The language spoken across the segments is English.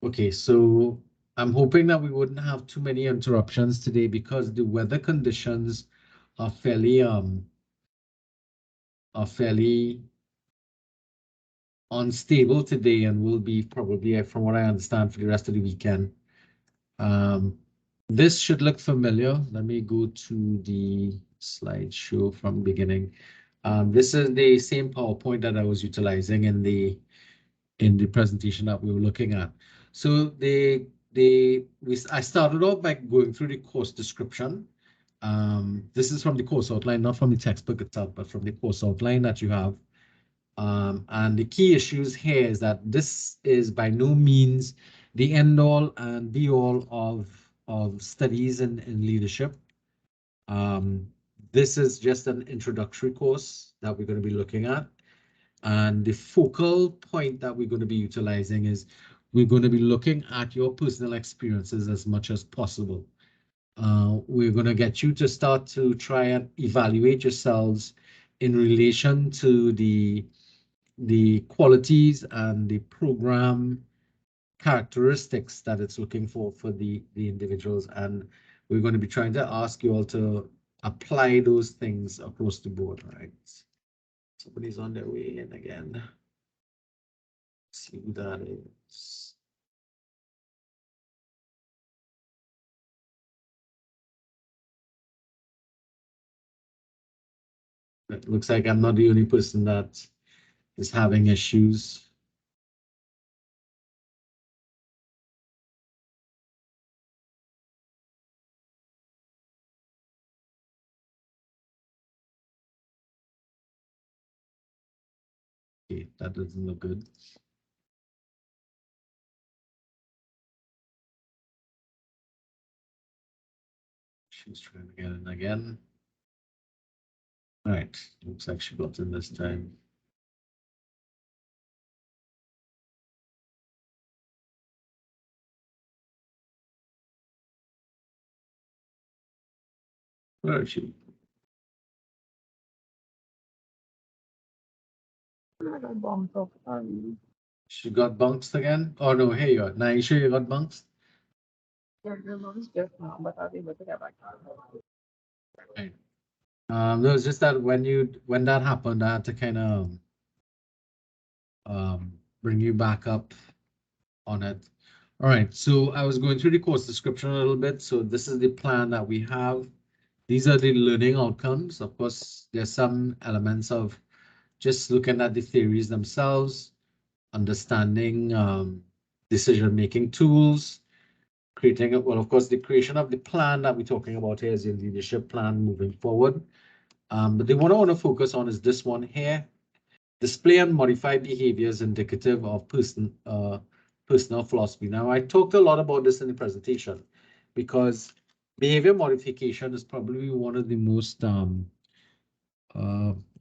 Okay, so I'm hoping that we wouldn't have too many interruptions today because the weather conditions are fairly unstable today and will be probably, from what I understand, for the rest of the weekend. This should look familiar. Let me go to the slideshow from beginning. This is the same PowerPoint that I was utilizing in the presentation that we were looking at. So I started off by going through the course description. This is from the course outline, not from the textbook itself, but from the course outline that you have. And the key issues here is that this is by no means the end all and be all of studies in leadership. This is just an introductory course that we're going to be looking at. And the focal point that we're going to be utilizing is we're going to be looking at your personal experiences as much as possible. We're going to get you to start to try and evaluate yourselves in relation to the qualities and the program characteristics that it's looking for the individuals. And we're going to be trying to ask you all to apply those things across the board, right? Somebody's on their way in again. See who that is. It looks like I'm not the only person that is having issues. Okay, that doesn't look good. She's trying to get in again. All right, looks like she got in this time. Where is she? She got bounced again? Oh no, here you are. Now you sure you got bounced? Yeah, your loans just now, but I'll be able to get back. Right. No, it's just that when that happened, I had to kind of bring you back up on it. All right, so I was going through the course description a little bit. So this is the plan that we have. These are the learning outcomes. Of course, there's some elements of just looking at the theories themselves, understanding decision-making tools, creating it. Well, of course, the creation of the plan that we're talking about here is your leadership plan moving forward. But the one I want to focus on is this one here. Display and modify behaviors indicative of personal philosophy. Now, I talked a lot about this in the presentation because behavior modification is probably one of the most, the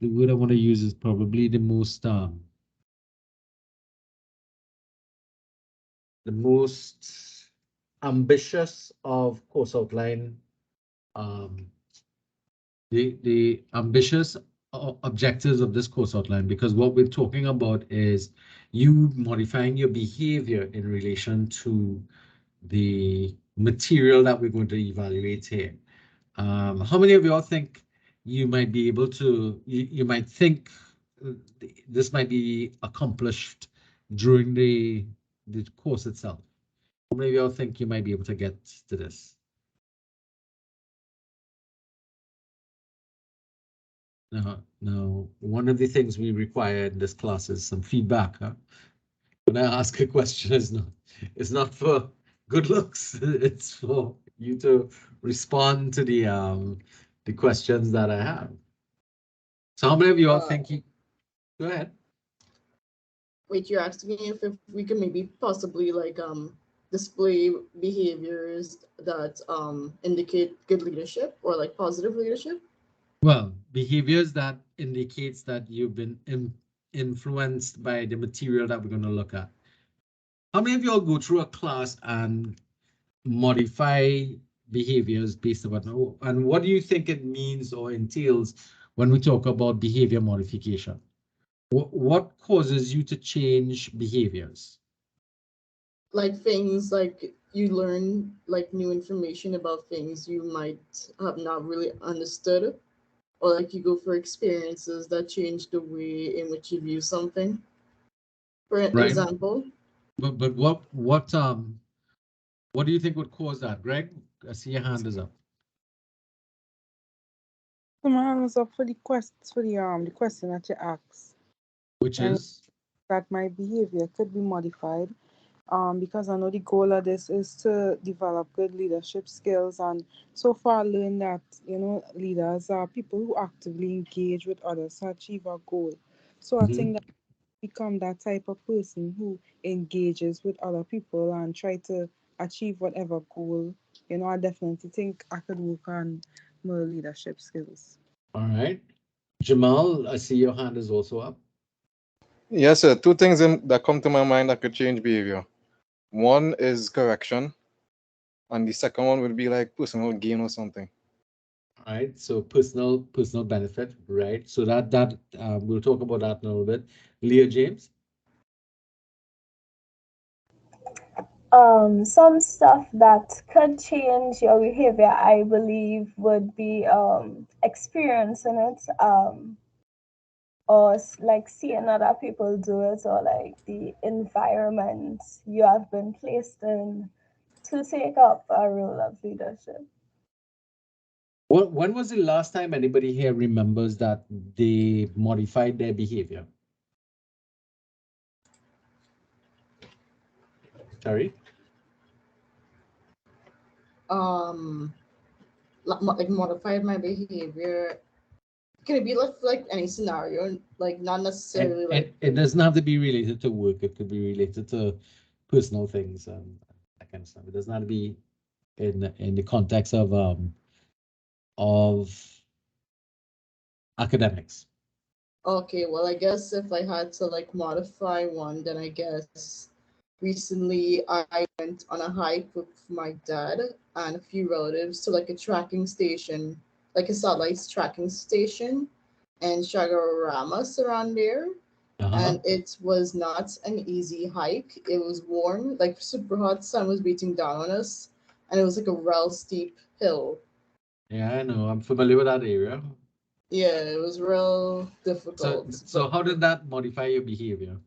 word I want to use is probably the most ambitious of course outline, the ambitious objectives of this course outline, because what we're talking about is you modifying your behavior in relation to the material that we're going to evaluate here. How many of y'all think you might be able to, you might think this might be accomplished during the course itself? How many of y'all think you might be able to get to this? Now, one of the things we require in this class is some feedback. Huh? When I ask a question, it's not for good looks. It's for you to respond to the questions that I have. So how many of you all think you? Go ahead. Wait, you're asking me if we can maybe possibly like display behaviors that indicate good leadership or like positive leadership? Well, behaviors that indicates that you've been influenced by the material that we're going to look at. How many of you all go through a class and modify behaviors based upon, and what do you think it means or entails when we talk about behavior modification? What causes you to change behaviors? Like things like you learn like new information about things you might have not really understood, or like you go for experiences that change the way in which you view something. For Right. example, But what do you think would cause that, Greg? I see your hand is up. So my hand was up for the question that you asked, Which and is that my behavior could be modified. Because I know the goal of this is to develop good leadership skills, and so far I learned that leaders are people who actively engage with others to achieve a goal. So I Mhm. think that become that type of person who engages with other people and try to achieve whatever goal. I definitely think I could work on more leadership skills. All right. Jamal, I see your hand is also up. Yes, sir. Two things that come to my mind that could change behavior. One is correction, and the second one would be like personal gain or something. All right. So personal benefit, right? So that we'll talk about that in a little bit. Leah James. Some stuff that could change your behavior, I believe, would be experiencing it, or like seeing other people do it, or like the environment you have been placed in to take up a role of leadership. When was the last time anybody here remembers that they modified their behavior? Terry? um, like modified my behavior. Can it be like any scenario? Like not necessarily And like. it doesn't have to be related to work. It could be related to personal things and that kind of stuff. It doesn't have to be in the context of academics. Okay, well, I guess if I had to like modify one, then I guess recently I went on a hike with my dad and a few relatives to like a tracking station, like a satellite tracking station, and Shagaramas around there. Uh-huh. And it was not an easy hike. It was warm, like super hot. Sun was beating down on us, and it was like a real steep hill. Yeah, I know. I'm familiar with that area. Yeah, it was real So difficult. so But how did that modify your behavior?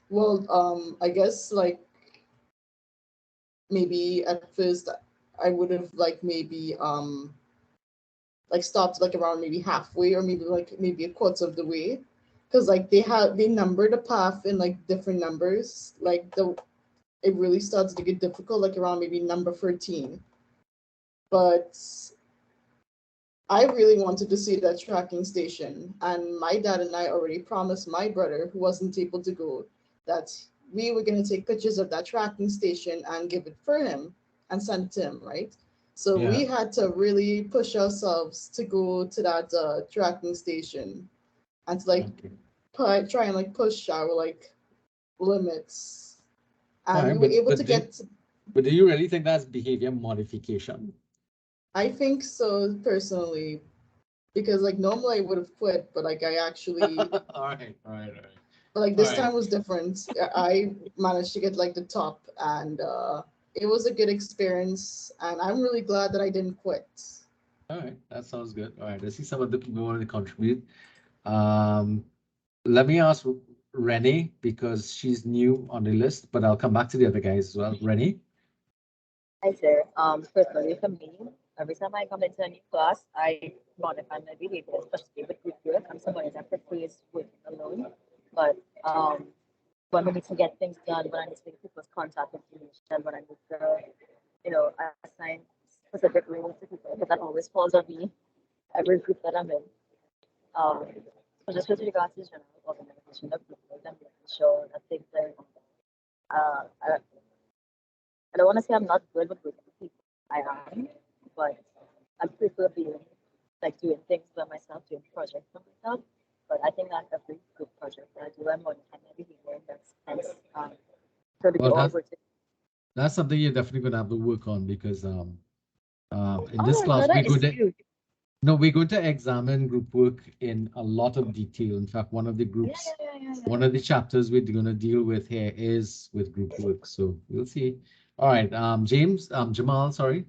well, I guess like maybe at first I would have like maybe like stopped like around maybe halfway, or maybe a quarter of the way, because like they number the path in like different numbers. Like the it really starts to get difficult like around maybe number 13. But I really wanted to see that tracking station, and my dad and I already promised my brother, who wasn't able to go, that we were going to take pictures of that tracking station and give it for him and send it to him, right? So Yeah. we had to really push ourselves to go to that tracking station and to like Okay. try and like push our like limits, All and we right, were able to get. but do you really think that's behavior modification? I think so personally, because like normally I would have quit, but like I actually, All right, all right, all right. but like All this right. time was different. I managed to get like the top, and it was a good experience, and I'm really glad that I didn't quit. All right, that sounds good. All right, I see some of the people want to contribute. Um, Let me ask Renee because she's new on the list, but I'll come back to the other guys as well. Renee? Hi, sir. Personally, for me, every time I come into a new class, I modify my behavior, especially with group work. I'm somebody that prefers working alone. But when we need to get things done, when I need to get people's contact information, when I need to, assign specific roles to people, because that always falls on me, every group that I'm in. Um, so just with regards to general organization of people and making sure that things are, I don't want to say I'm not good with working with people. I am, but I prefer being like doing things by myself, doing projects by myself. But I think that every group project that I do, I'm modifying my behavior in that sense. So that we Well, all work together. that's something you're definitely gonna have to work on because in this Oh no, class that is huge. No, we're going to examine group work in a lot of detail. In fact, one of the groups, one of the chapters we're going to deal with here is with group work. So we'll see. All right, Jamal, sorry.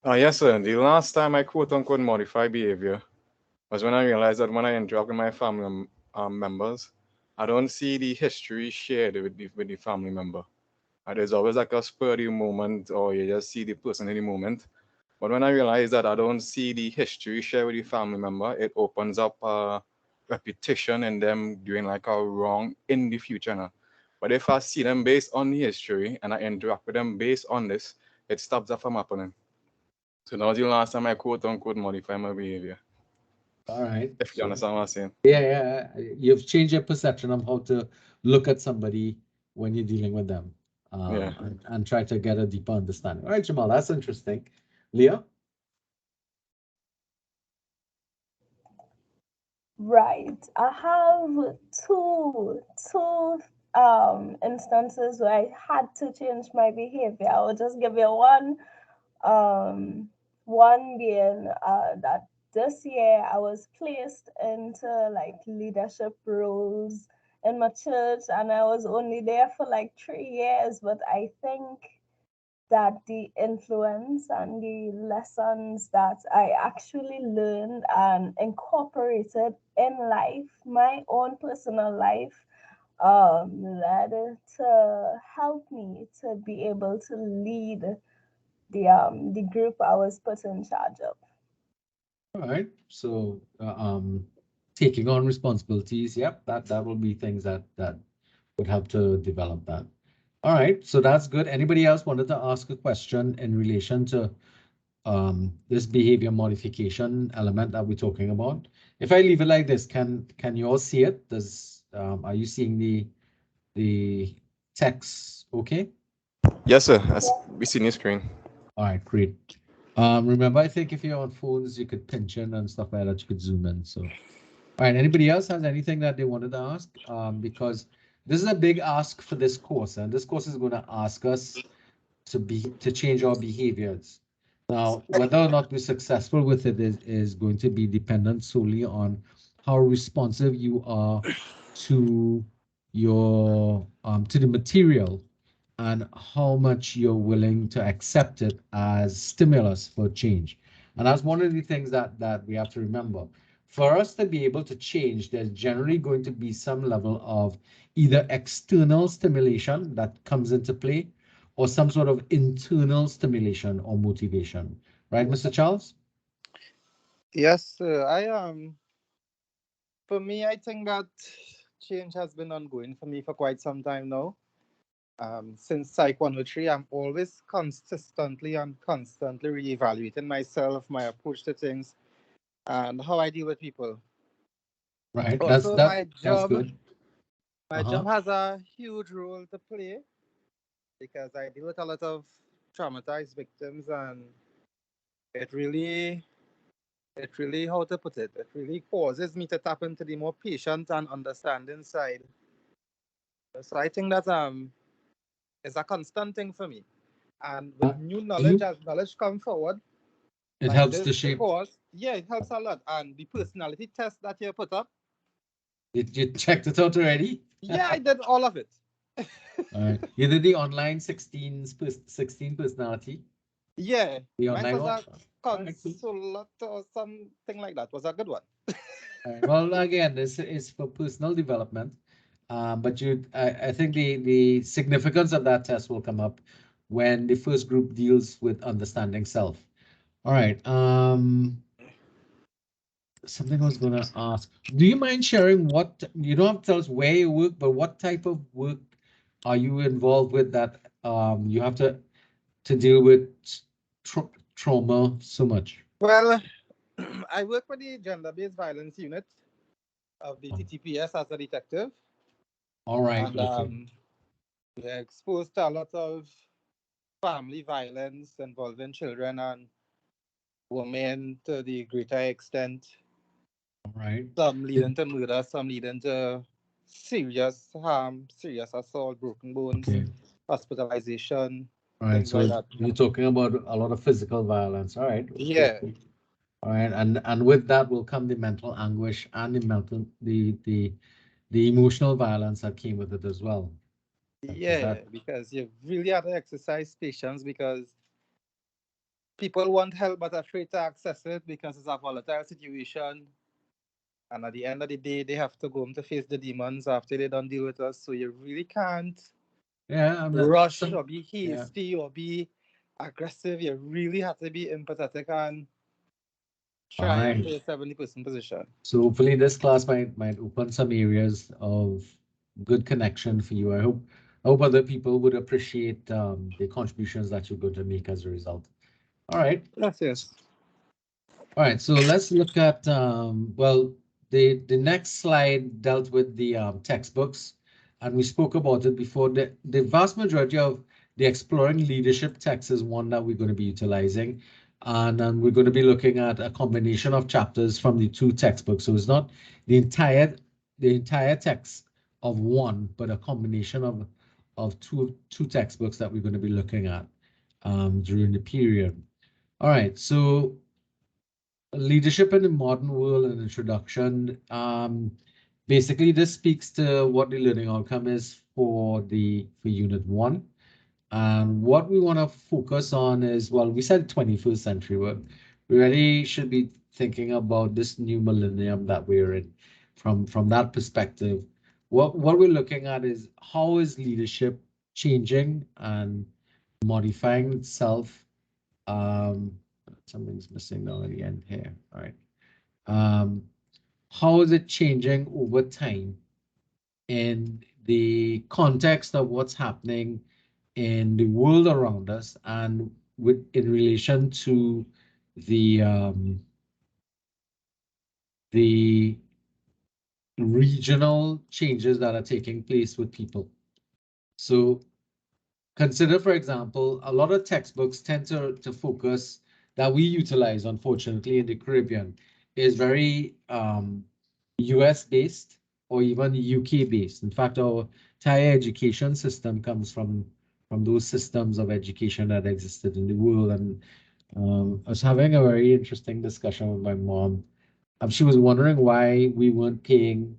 Yes, sir. The last time I quote unquote modify behavior was when I realized that when I interact with my family members, I don't see the history shared with the family member. There's always like a spur of the moment, or you just see the person in the moment. But when I realize that I don't see the history shared with the family member, it opens up a repetition in them doing like a wrong in the future now. But if I see them based on the history and I interact with them based on this, it stops that from happening. So that was the last time I quote unquote modify my behavior. All right. If you understand what I'm saying. Yeah. You've changed your perception of how to look at somebody when you're dealing with them, Yeah. and try to get a deeper understanding. All right, Jamal, that's interesting. Leah? Right. I have two instances where I had to change my behavior. I will just give you one. One being that this year I was placed into like leadership roles in my church, and I was only there for like 3 years, but I think that the influence and the lessons that I actually learned and incorporated in life, my own personal life, led to help me to be able to lead the group I was put in charge of. All right. So, taking on responsibilities, yep, that will be things that would help to develop that. All right, so that's good. Anybody else wanted to ask a question in relation to this behavior modification element that we're talking about? If I leave it like this, can you all see it? Are you seeing the text? Okay. Yes, sir. We see the screen. All right, great. Remember, I think if you're on phones, you could pinch in and stuff like that. You could zoom in. So, all right. Anybody else has anything that they wanted to ask? Because this is a big ask for this course, and this course is going to ask us to change our behaviors. Now, whether or not we're successful with it is going to be dependent solely on how responsive you are to your to the material and how much you're willing to accept it as stimulus for change. And that's one of the things that we have to remember. For us to be able to change, there's generally going to be some level of either external stimulation that comes into play or some sort of internal stimulation or motivation. Right, Mr. Charles? Yes, for me, I think that change has been ongoing for me for quite some time now. Since Psych 103, I'm always consistently and constantly reevaluating myself, my approach to things, and how I deal with people. Right. Also, That's good. my job has a huge role to play because I deal with a lot of traumatized victims, and it really, how to put it, it really causes me to tap into the more patient and understanding side. So I think that it's a constant thing for me. And with new knowledge, as knowledge come forward, It like helps to this shape. course, yeah, it helps a lot. And the personality test that you put up, Did you checked it out already? yeah, I did all of it. All right. You did the online 16 personality. Yeah, The mine online was one. a consulate or something like that. Was a good one. All right. Well, again, this is for personal development. But I think the significance of that test will come up when the first group deals with understanding self. All right. Something I was gonna ask. Do you mind sharing what you don't have to tell us where you work, but what type of work are you involved with that you have to deal with trauma so much? Well, I work with the gender-based violence unit of the TTPS as a detective. All right. And Okay. we're exposed to a lot of family violence involving children and women to the greater extent. All right. Some leading to murder, some leading to serious harm, serious assault, broken bones, Okay. hospitalization. All right, things like so that. you're talking about a lot of physical violence. All right. Okay, Yeah. okay. All right, and with that will come the mental anguish and the emotional violence that came with it as well. Is Yeah, that because you really have to exercise patience because people want help but afraid to access it because it's a volatile situation. And at the end of the day, they have to go home to face the demons after they don't deal with us. So you really can't yeah? I'm not, rush some, or be yeah. hasty or be aggressive. You really have to be empathetic and All try and right. play a 70% position. So hopefully this class might open some areas of good connection for you. I hope other people would appreciate the contributions that you're going to make as a result. All right. Yes, yes. All right, so let's look at, well, the next slide dealt with the textbooks, and we spoke about it before. The vast majority of the Exploring Leadership text is one that we're going to be utilizing, and we're going to be looking at a combination of chapters from the two textbooks. So it's not the entire text of one, but a combination of two textbooks that we're going to be looking at during the period. All right, so leadership in the modern world, an introduction. Basically, this speaks to what the learning outcome is for unit one. And what we want to focus on is, well, we said 21st century, but we really should be thinking about this new millennium that we're in from that perspective. What we're looking at is how is leadership changing and modifying itself. um, Something's missing now at the end here. All right. How is it changing over time in the context of what's happening in the world around us and with in relation to the regional changes that are taking place with people. So consider, for example, a lot of textbooks tend to focus that we utilize, unfortunately, in the Caribbean is very US based or even UK based. In fact, our entire education system comes from those systems of education that existed in the world. And I was having a very interesting discussion with my mom. She was wondering why we weren't paying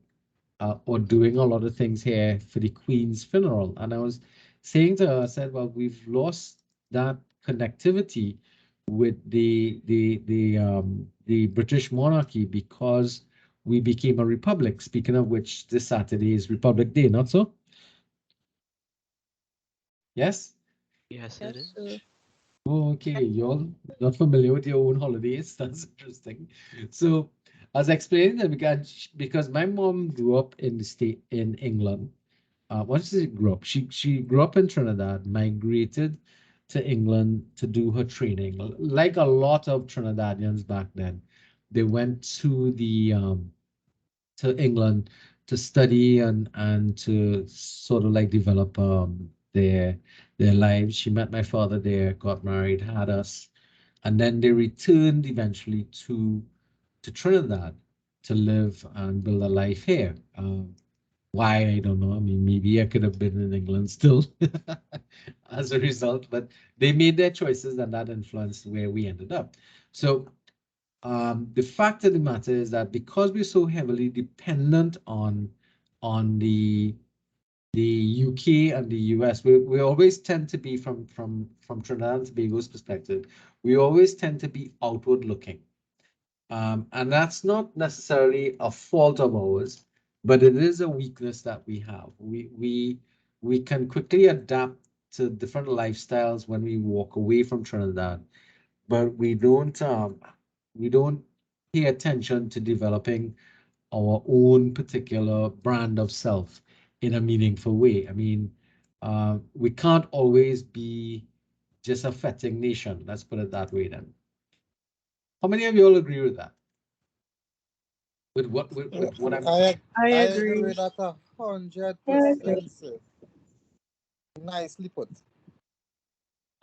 or doing a lot of things here for the Queen's funeral. And I was saying to her, I said, well, we've lost that connectivity with the British monarchy because we became a republic. Speaking of which, this Saturday is Republic Day, not so? Yes? Yes, it Yes, is. sir. Oh, okay, you're not familiar with your own holidays. That's interesting. So, as I explained, because my mom grew up in the state in England. Once she grew up, she grew up in Trinidad, migrated to England to do her training. Like a lot of Trinidadians back then, they went to England to study and to sort of like develop their lives. She met my father there, got married, had us, and then they returned eventually to Trinidad to live and build a life here. Why, I don't know. I mean, maybe I could have been in England still as a result, but they made their choices and that influenced where we ended up. So the fact of the matter is that because we're so heavily dependent on the UK and the US, we always tend to be from Trinidad and Tobago's perspective, we always tend to be outward looking. And that's not necessarily a fault of ours, but it is a weakness that we have. We can quickly adapt to different lifestyles when we walk away from Trinidad, but we don't pay attention to developing our own particular brand of self in a meaningful way. I mean, we can't always be just a fetting nation. Let's put it that way then. How many of you all agree with that? With what I'm I I agree agree. with that 100%, Yeah, sir. Nicely put.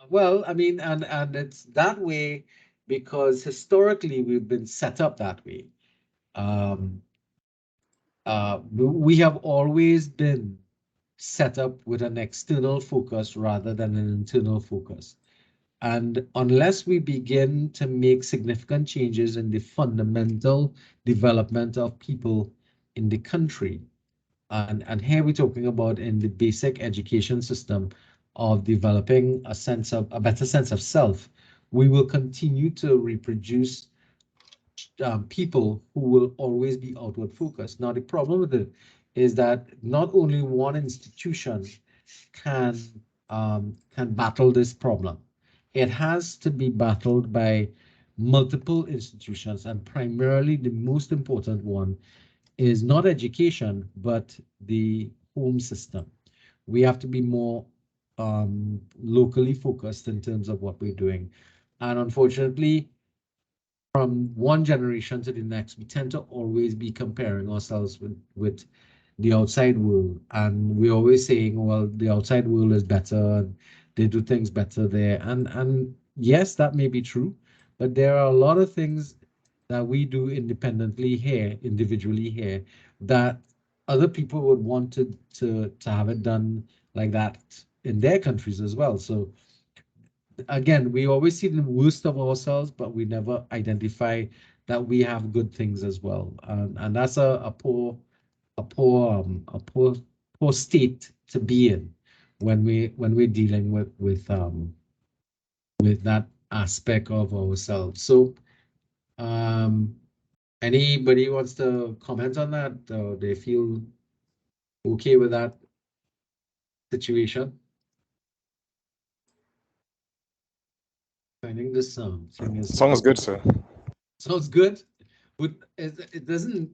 well, I mean, and it's that way because historically we've been set up that way. We have always been set up with an external focus rather than an internal focus. And unless we begin to make significant changes in the fundamental development of people in the country, and here we're talking about in the basic education system of developing a better sense of self, we will continue to reproduce people who will always be outward focused. Now, the problem with it is that not only one institution can can battle this problem. It has to be battled by multiple institutions, and primarily the most important one is not education, but the home system. We have to be more locally focused in terms of what we're doing. And unfortunately, from one generation to the next, we tend to always be comparing ourselves with the outside world. And we're always saying, well, the outside world is better and they do things better there. And yes, that may be true, but there are a lot of things that we do independently here, individually here, that other people would want to have it done like that in their countries as well. So again, we always see the worst of ourselves, but we never identify that we have good things as well. And that's a poor state to be in when we're dealing with that aspect of ourselves. So anybody wants to comment on that, or they feel okay with that situation? Finding this thing is Sounds good, sir. sounds good. But it doesn't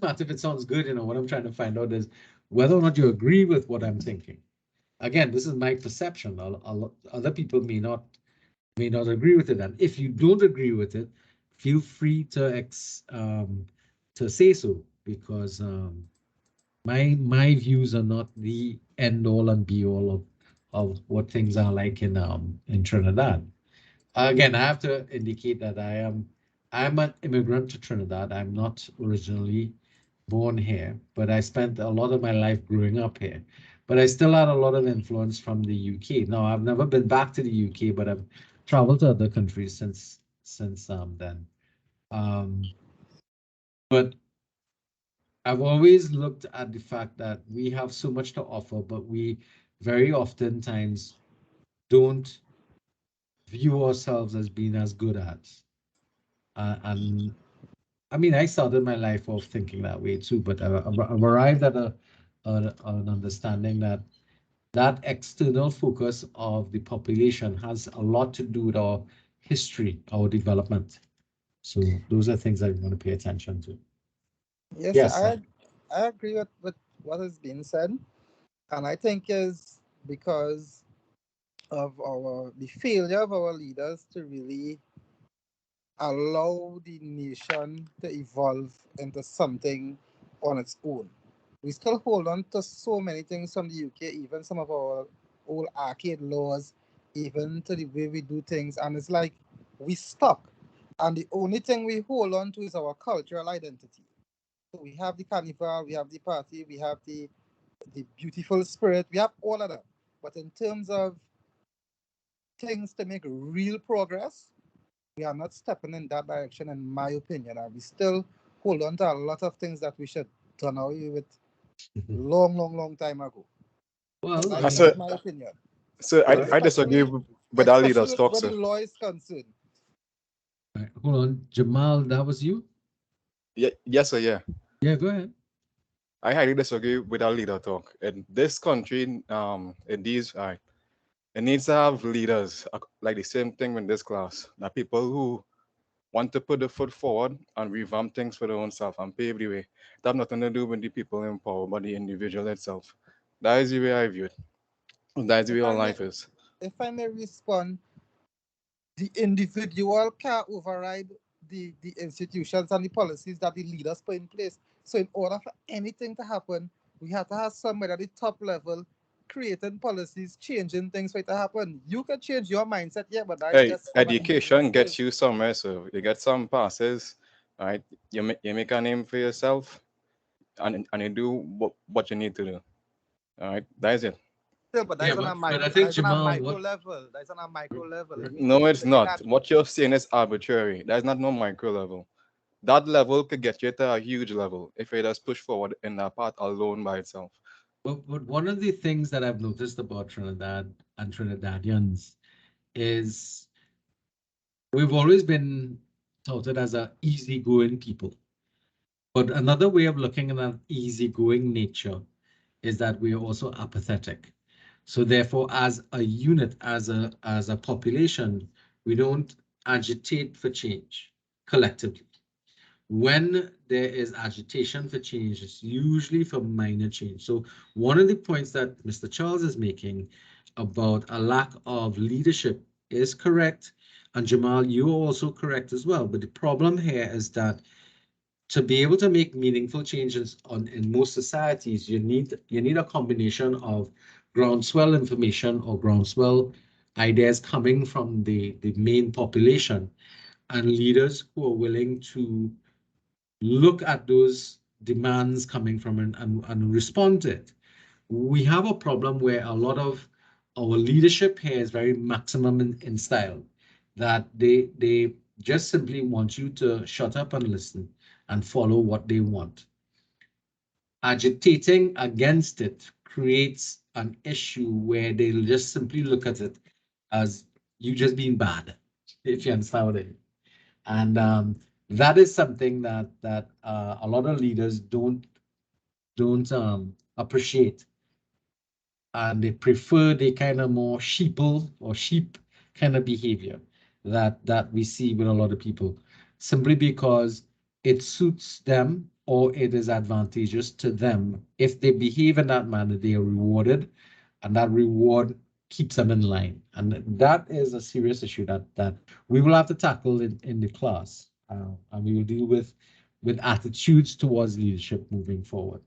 matter if it sounds good. What I'm trying to find out is whether or not you agree with what I'm thinking. Again, this is my perception. Other people may not agree with it. And if you don't agree with it, feel free to say so, because my views are not the end all and be all of what things are like in Trinidad. Again, I have to indicate that I'm an immigrant to Trinidad. I'm not originally born here, but I spent a lot of my life growing up here. But I still had a lot of influence from the UK. Now, I've never been back to the UK, but I've traveled to other countries since then. But I've always looked at the fact that we have so much to offer, but we very oftentimes don't view ourselves as being as good as. And I mean, I started my life off thinking that way too, but I've arrived at an understanding that that external focus of the population has a lot to do with our history, our development. So those are things that we want to pay attention to. Yes, Yes. I agree with what has been said, and I think is because of the failure of our leaders to really allow the nation to evolve into something on its own. We still hold on to so many things from the UK, even some of our old arcade laws, even to the way we do things, and it's like we stuck. And the only thing we hold on to is our cultural identity. So we have the carnival, we have the party, we have the beautiful spirit, we have all of that. But in terms of things to make real progress, we are not stepping in that direction, in my opinion. And we still hold on to a lot of things that we should done away with long time ago. Well, That's my opinion. So I disagree with our leaders' talk, where the sir. law is concerned. right, hold on, Jamal, that was you? Yeah, yes, sir, yeah. Yeah, go ahead. I highly disagree with our leader talk. In this country, in these, it needs to have leaders like the same thing in this class. That people who want to put the foot forward and revamp things for their own self and pave the way. It have nothing to do with the people in power, but the individual itself. That is the way I view it. That is the way our life is. If I may respond, the individual can override the institutions and the policies that the leaders put in place. So in order for anything to happen, we have to have somebody at the top level creating policies, changing things for it to happen. You can change your mindset, yeah, but that's Hey, just on an individual education scale. gets you somewhere. So you get some passes, right? You make a name for yourself, and you do what you need to do. All right, that is it. Still, but Yeah, that's on a but I micro. think That's on a Jamal, micro what level. That's on a micro level. If No, we it's looking not. at What you're saying is arbitrary. There's not no micro level. That level could get you to a huge level if it just push forward in that part alone by itself. but one of the things that I've noticed about Trinidad and Trinidadians is we've always been touted as a easygoing people. But another way of looking at an easygoing nature is that we are also apathetic. So therefore, as a unit, as a population, we don't agitate for change collectively. When there is agitation for change, it's usually for minor change. So one of the points that Mr. Charles is making about a lack of leadership is correct. And Jamal, you're also correct as well. But the problem here is that to be able to make meaningful changes in most societies, you need a combination of groundswell information or groundswell ideas coming from the main population and leaders who are willing to look at those demands coming from and respond to it. We have a problem where a lot of our leadership here is very maximum in style, that they just simply want you to shut up and listen and follow what they want. Agitating against it creates an issue where they'll just simply look at it as you just being bad, if you understand what I mean. And that is something that a lot of leaders don't appreciate, and they prefer the kind of more sheeple or sheep kind of behavior that we see with a lot of people, simply because it suits them or it is advantageous to them. If they behave in that manner, they are rewarded, and that reward keeps them in line. And that is a serious issue that we will have to tackle in the class, and we will deal with attitudes towards leadership moving forward.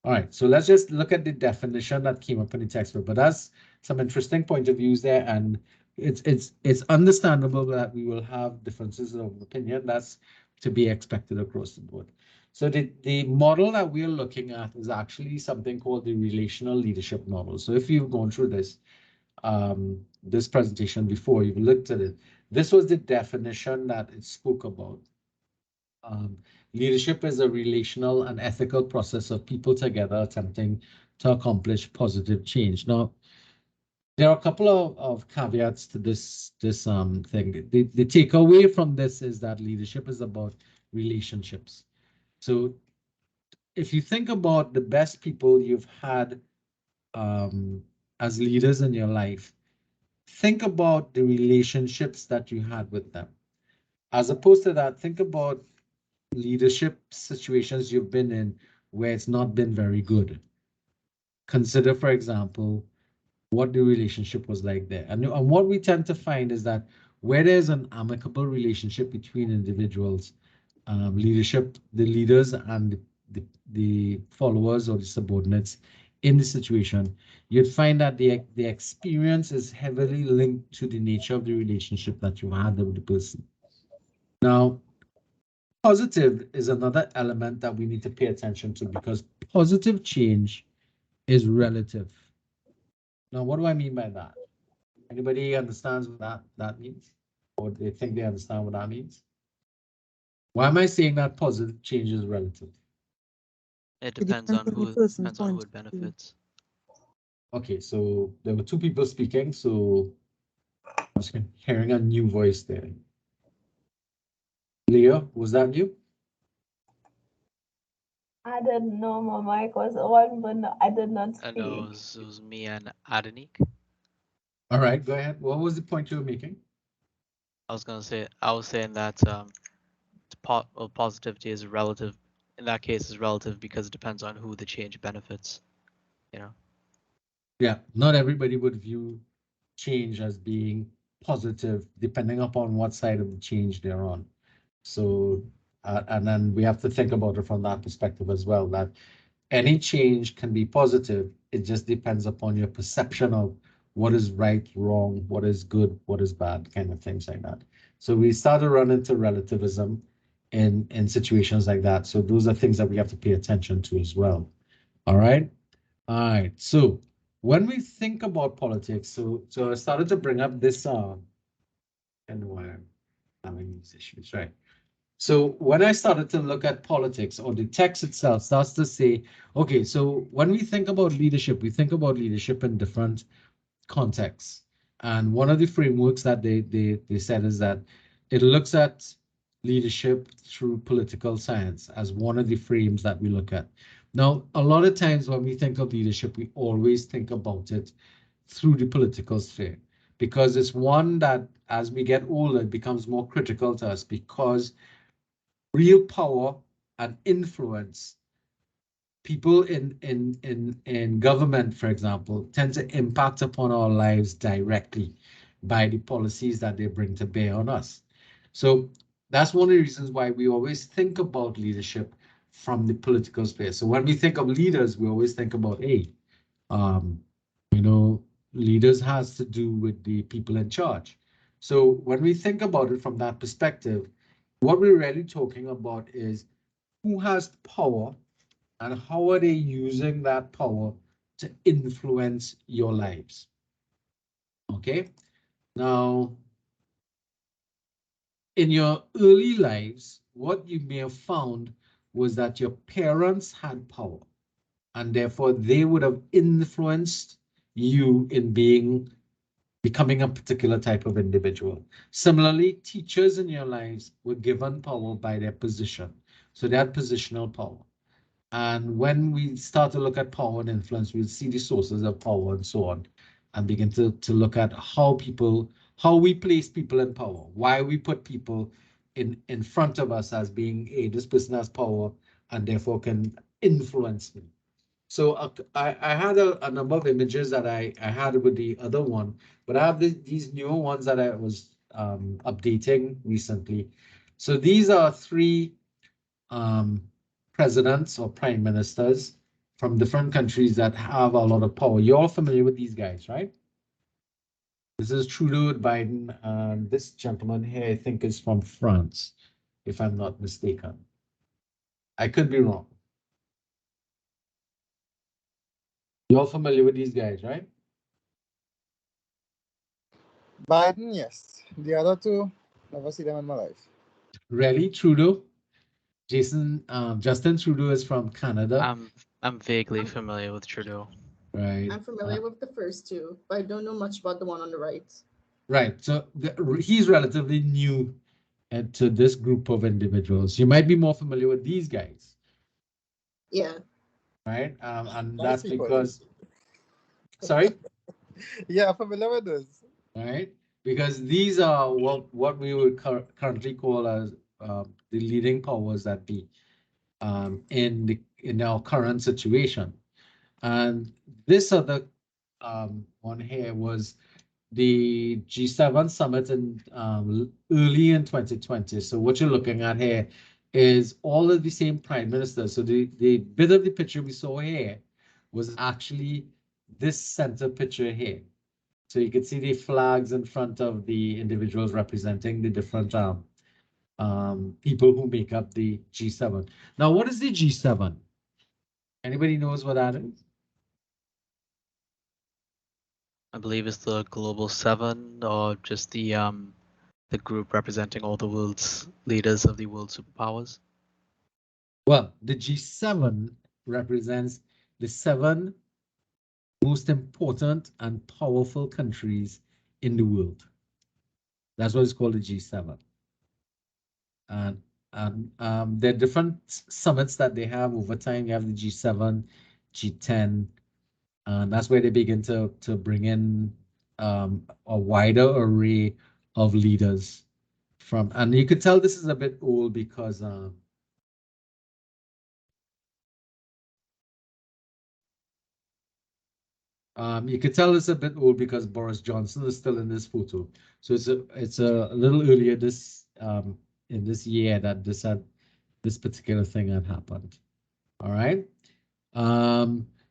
All right, so let's just look at the definition that came up in the textbook. But that's some interesting point of views there, and it's understandable that we will have differences of opinion. That's to be expected across the board. So the model that we're looking at is actually something called the relational leadership model. So if you've gone through this presentation before, you've looked at it. This was the definition that it spoke about. Leadership is a relational and ethical process of people together attempting to accomplish positive change. Now, there are a couple of caveats to this thing. The takeaway from this is that leadership is about relationships. So if you think about the best people you've had as leaders in your life, think about the relationships that you had with them. As opposed to that, think about leadership situations you've been in where it's not been very good. Consider, for example, what the relationship was like there. And what we tend to find is that where there's an amicable relationship between individuals, leadership, the leaders and the followers or the subordinates in the situation, you'd find that the experience is heavily linked to the nature of the relationship that you had with the person. Now, positive is another element that we need to pay attention to, because positive change is relative. Now, what do I mean by that? Anybody understands what that means? Or they think they understand what that means? Why am I saying that positive change is relative? It It depends on the person's depends on who point it of view. benefits. Okay, so there were two people speaking, so I was hearing a new voice there. Leah, was that you? I didn't know my mic was on, but no, I did not I speak. know it was me and Adanik. All right, go ahead. What was the point you were making? I was saying that positivity is relative. In that case, is relative because it depends on who the change benefits. You know. Yeah, not everybody would view change as being positive, depending upon what side of the change they're on. So, and then we have to think about it from that perspective as well, that any change can be positive. It just depends upon your perception of what is right, wrong, what is good, what is bad, kind of things like that. So we start to run into relativism in situations like that. So those are things that we have to pay attention to as well. All right. All right. So when we think about politics, so I started to bring up this and why I'm having these issues, right? So when I started to look at politics, or the text itself starts to say, okay, so when we think about leadership, we think about leadership in different contexts. And one of the frameworks that they said is that it looks at leadership through political science as one of the frames that we look at. Now, a lot of times when we think of leadership, we always think about it through the political sphere, because it's one that, as we get older, it becomes more critical to us, because real power and influence, people in government, for example, tend to impact upon our lives directly by the policies that they bring to bear on us. So that's one of the reasons why we always think about leadership from the political space. So when we think of leaders, we always think about, hey, um, you know, leaders has to do with the people in charge. So when we think about it from that perspective, what we're really talking about is who has power and how are they using that power to influence your lives. Okay, now in your early lives, what you may have found was that your parents had power, and therefore they would have influenced you in becoming a particular type of individual. Similarly, teachers in your lives were given power by their position. So they had positional power. And when we start to look at power and influence, we'll see the sources of power and so on, and begin to look at how we place people in power, why we put people in front of us as being, hey, this person has power and therefore can influence me. So I had a number of images that I had with the other one, but I have these newer ones that I was updating recently. So these are three um, presidents or prime ministers from different countries that have a lot of power. You're all familiar with these guys, right? This is Trudeau, Biden, and this gentleman here, I think, is from France, if I'm not mistaken. I could be wrong. You're all familiar with these guys, right? Biden, yes. The other two, never see them in my life. Really, Trudeau? Justin Trudeau is from Canada. I'm vaguely familiar with Trudeau. Right. I'm familiar with the first two, but I don't know much about the one on the right. Right. So he's relatively new to this group of individuals. You might be more familiar with these guys. Yeah. Right. And Nice that's people. because, sorry? Yeah, familiar with this. Right. Because these are what we would currently call as the leading powers that be in our current situation. And this other one here was the G7 summit in early in 2020. So what you're looking at here is all of the same prime ministers. So the bit of the picture we saw here was actually this center picture here. So you can see the flags in front of the individuals representing the different people who make up the G7. Now, what is the G7? Anybody knows what that is? I believe it's the Global Seven, or just the group representing all the world's leaders of the world superpowers. Well, the G7 represents the 7 most important and powerful countries in the world. That's what it's called, the G7. And there are different summits that they have over time. You have the G7, G10, and that's where they begin to bring in a wider array of leaders from. And you could tell this is a bit old because you could tell it's a bit old because Boris Johnson is still in this photo. So it's a little earlier this in this year that this particular thing had happened. All right.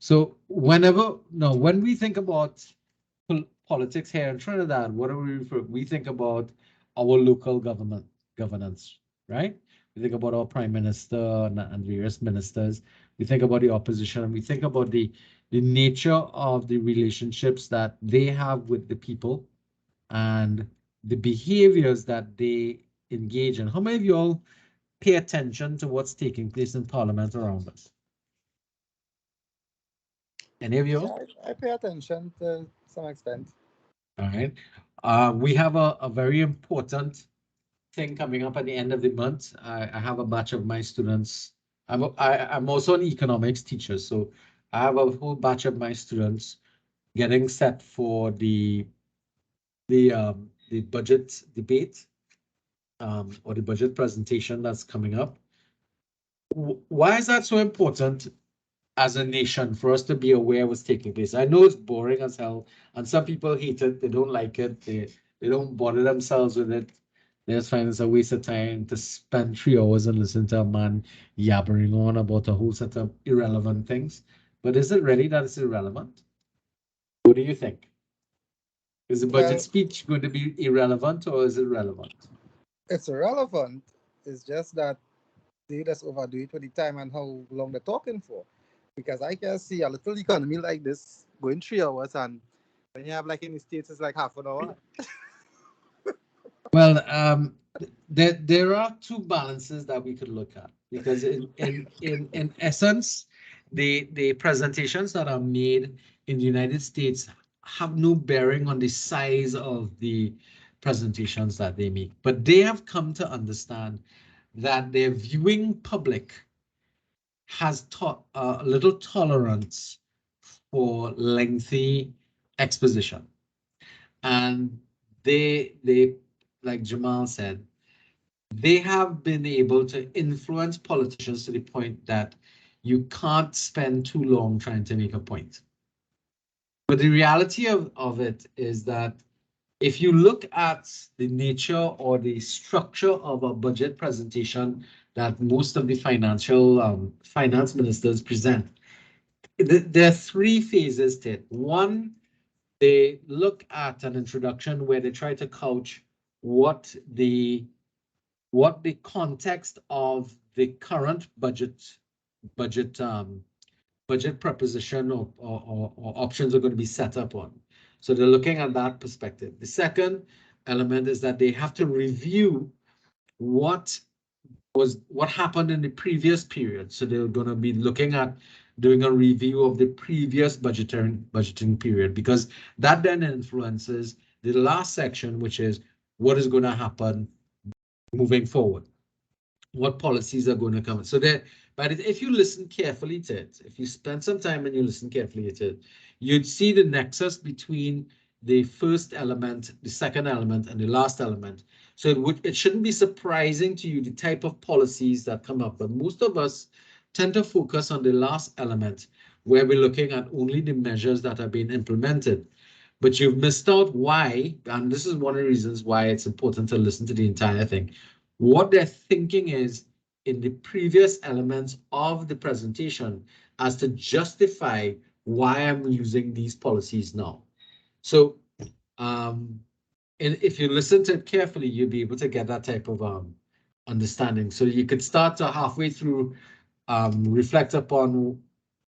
So when we think about politics here in Trinidad, what do we refer? We think about our local governance, right? We think about our prime minister and various ministers. We think about the opposition, and we think about the the nature of the relationships that they have with the people and the behaviors that they engage in. How many of you all pay attention to what's taking place in Parliament around us? Any of you? I pay attention to some extent. All right. We have a very important thing coming up at the end of the month. I have a batch of my students. I'm also an economics teacher, so I have a whole batch of my students getting set for the budget debate or the budget presentation that's coming up. Why is that so important as a nation for us to be aware of what's taking place? I know it's boring as hell, and some people hate it. They don't like it. They don't bother themselves with it. They just find it's a waste of time to spend 3 hours and listen to a man yabbering on about a whole set of irrelevant things. But is it really that it's irrelevant? What do you think? Is the budget Well, speech going to be irrelevant or is it relevant? it's irrelevant. It's just that they just overdo it with the time and how long they're talking for. Because I can see a little economy like this going 3 hours, and when you have like in the States, it's like half an hour. Well, there are two balances that we could look at, because in essence, the presentations that are made in the United States have no bearing on the size of the presentations that they make, but they have come to understand that their viewing public has a little tolerance for lengthy exposition, and they like Jamal said, they have been able to influence politicians to the point that you can't spend too long trying to make a point. But the reality of it is that if you look at the nature or the structure of a budget presentation that most of the finance ministers present, there are three phases to it. One, they look at an introduction where they try to couch what the context of the current budget proposition or options are going to be set up on. So they're looking at that perspective. The second element is that they have to review what happened in the previous period. So they're going to be looking at doing a review of the previous budgeting period, because that then influences the last section, which is what is going to happen moving forward, what policies are going to come. So that, but if you listen carefully to it, if you spend some time and you listen carefully to it, you'd see the nexus between the first element, the second element, and the last element. So it shouldn't be surprising to you the type of policies that come up, but most of us tend to focus on the last element, where we're looking at only the measures that are being implemented. But you've missed out why, and this is one of the reasons why it's important to listen to the entire thing. What they're thinking is in the previous elements of the presentation as to justify why I'm using these policies now. So and if you listen to it carefully, you'll be able to get that type of understanding. So you could start to halfway through reflect upon,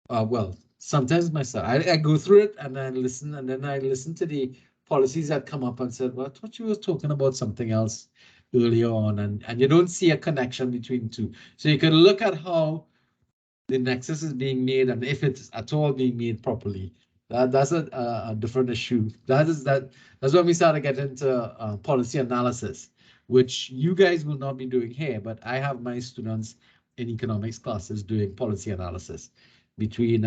well, sometimes myself, I go through it and I listen, and then I listen to the policies that come up and said, well, I thought you were talking about something else earlier on, and you don't see a connection between the two. So you can look at how the nexus is being made and if it's at all being made properly. That's a different issue. That's when we start to get into policy analysis, which you guys will not be doing here, but I have my students in economics classes doing policy analysis between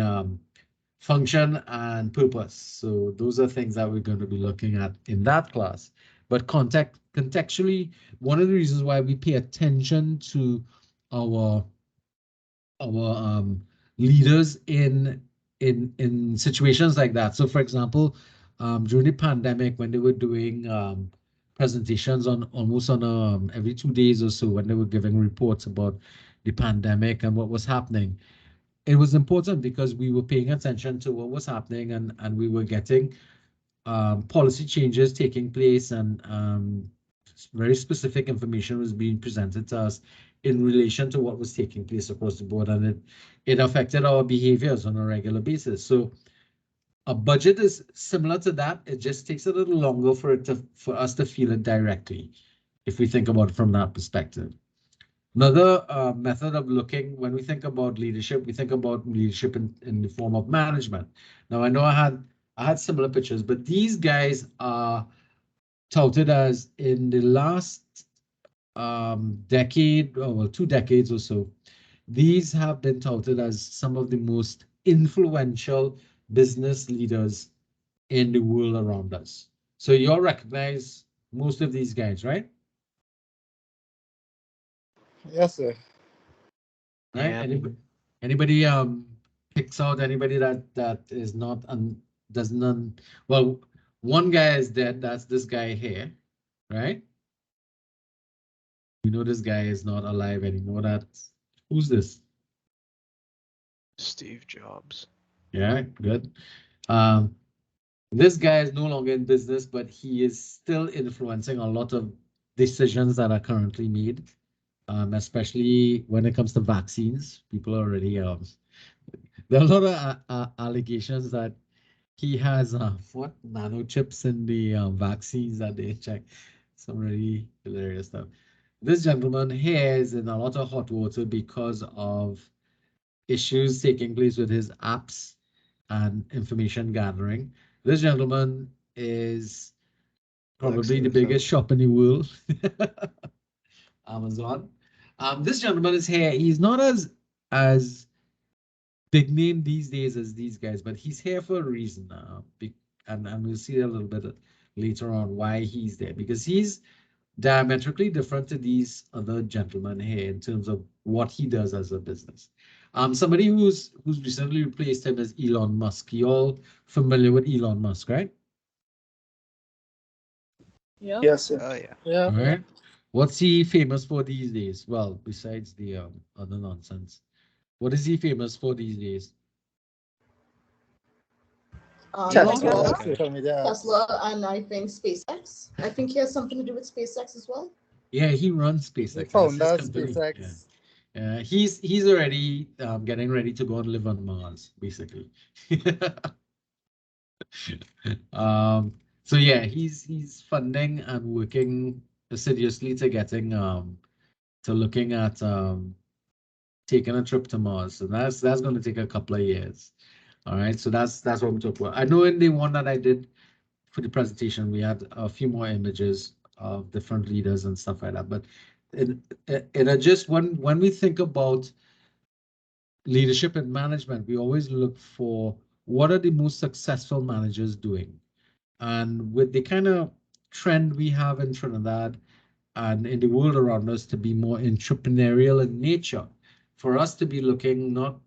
function and purpose. So those are things that we're going to be looking at in that class. But contextually, one of the reasons why we pay attention to our leaders in situations like that. So, for example, during the pandemic, when they were doing presentations on almost on every 2 days or so, when they were giving reports about the pandemic and what was happening, it was important because we were paying attention to what was happening, and we were getting policy changes taking place, and very specific information was being presented to us in relation to what was taking place across the board, and it affected our behaviors on a regular basis. So a budget is similar to that. It just takes a little longer for us to feel it directly, if we think about it from that perspective. Another method of looking, when we think about leadership, we think about leadership in the form of management. Now, I know I had similar pictures, but these guys are touted as, in the last decade, oh, well, 2 decades or so, these have been touted as some of the most influential business leaders in the world around us. So you all recognize most of these guys, right? Yes, sir. Right? Yeah. Anybody picks out anybody that is not doesn't, well, one guy is dead. That's this guy here, right? You know this guy is not alive anymore. Who's this? Steve Jobs. Yeah, good. This guy is no longer in business, but he is still influencing a lot of decisions that are currently made, especially when it comes to vaccines. People are already there are a lot of allegations that he has what nanochips in the vaccines that they check. Some really hilarious stuff. This gentleman here is in a lot of hot water because of issues taking place with his apps and information gathering. This gentleman is probably the biggest shop in the world, Amazon. This gentleman is here. He's not as big name these days as these guys, but he's here for a reason. And we'll see a little bit later on why he's there, because he's diametrically different to these other gentlemen here in terms of what he does as a business. Somebody who's recently replaced him is Elon Musk. You all familiar with Elon Musk, right? Yeah. Yes, sir. Oh yeah. Yeah. All right. What's he famous for these days? Well, besides the other nonsense, what is he famous for these days? Tesla, Okay. social media. Tesla, and I think SpaceX. I think he has something to do with SpaceX as well. Yeah, he runs SpaceX. The That's his founder of company. SpaceX. Yeah. He's already getting ready to go and live on Mars, basically. So yeah, he's funding and working assiduously to getting to looking at taking a trip to Mars. So that's going to take a couple of years. All right, so that's what we're talking about. I know in the one that I did for the presentation, we had a few more images of different leaders and stuff like that. But just when we think about leadership and management, we always look for what are the most successful managers doing. And with the kind of trend we have in Trinidad and in the world around us to be more entrepreneurial in nature, for us to be looking not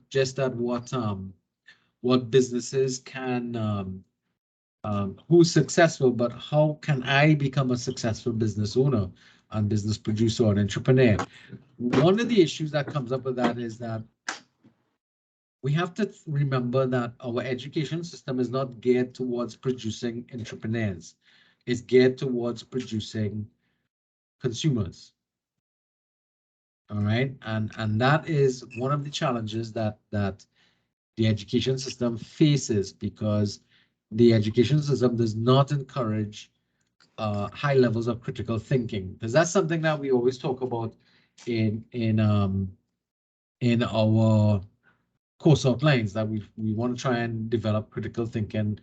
just at what businesses can who's successful, but how can I become a successful business owner and business producer and entrepreneur? One of the issues that comes up with that is that we have to remember that our education system is not geared towards producing entrepreneurs. It's geared towards producing consumers. All right, and that is one of the challenges that the education system faces, because the education system does not encourage high levels of critical thinking, because that's something that we always talk about in our course outlines, that we want to try and develop critical thinking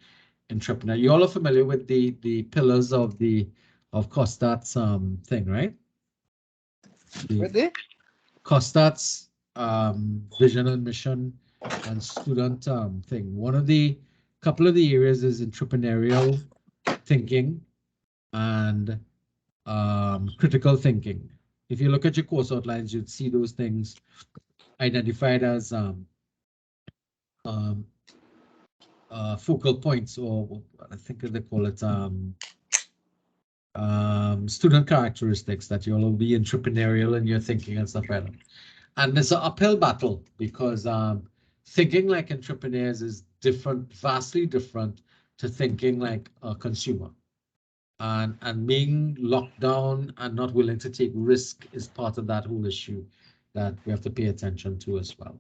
entrepreneur. You all are familiar with the pillars of Costat's thing, right? With the Costat's vision and mission and student thing. One of the couple of the areas is entrepreneurial thinking and critical thinking. If you look at your course outlines, you'd see those things identified as focal points, or I think they call it student characteristics, that you'll be entrepreneurial in your thinking and stuff like that. And it's an uphill battle, because thinking like entrepreneurs is different, vastly different to thinking like a consumer. and being locked down and not willing to take risk is part of that whole issue that we have to pay attention to as well.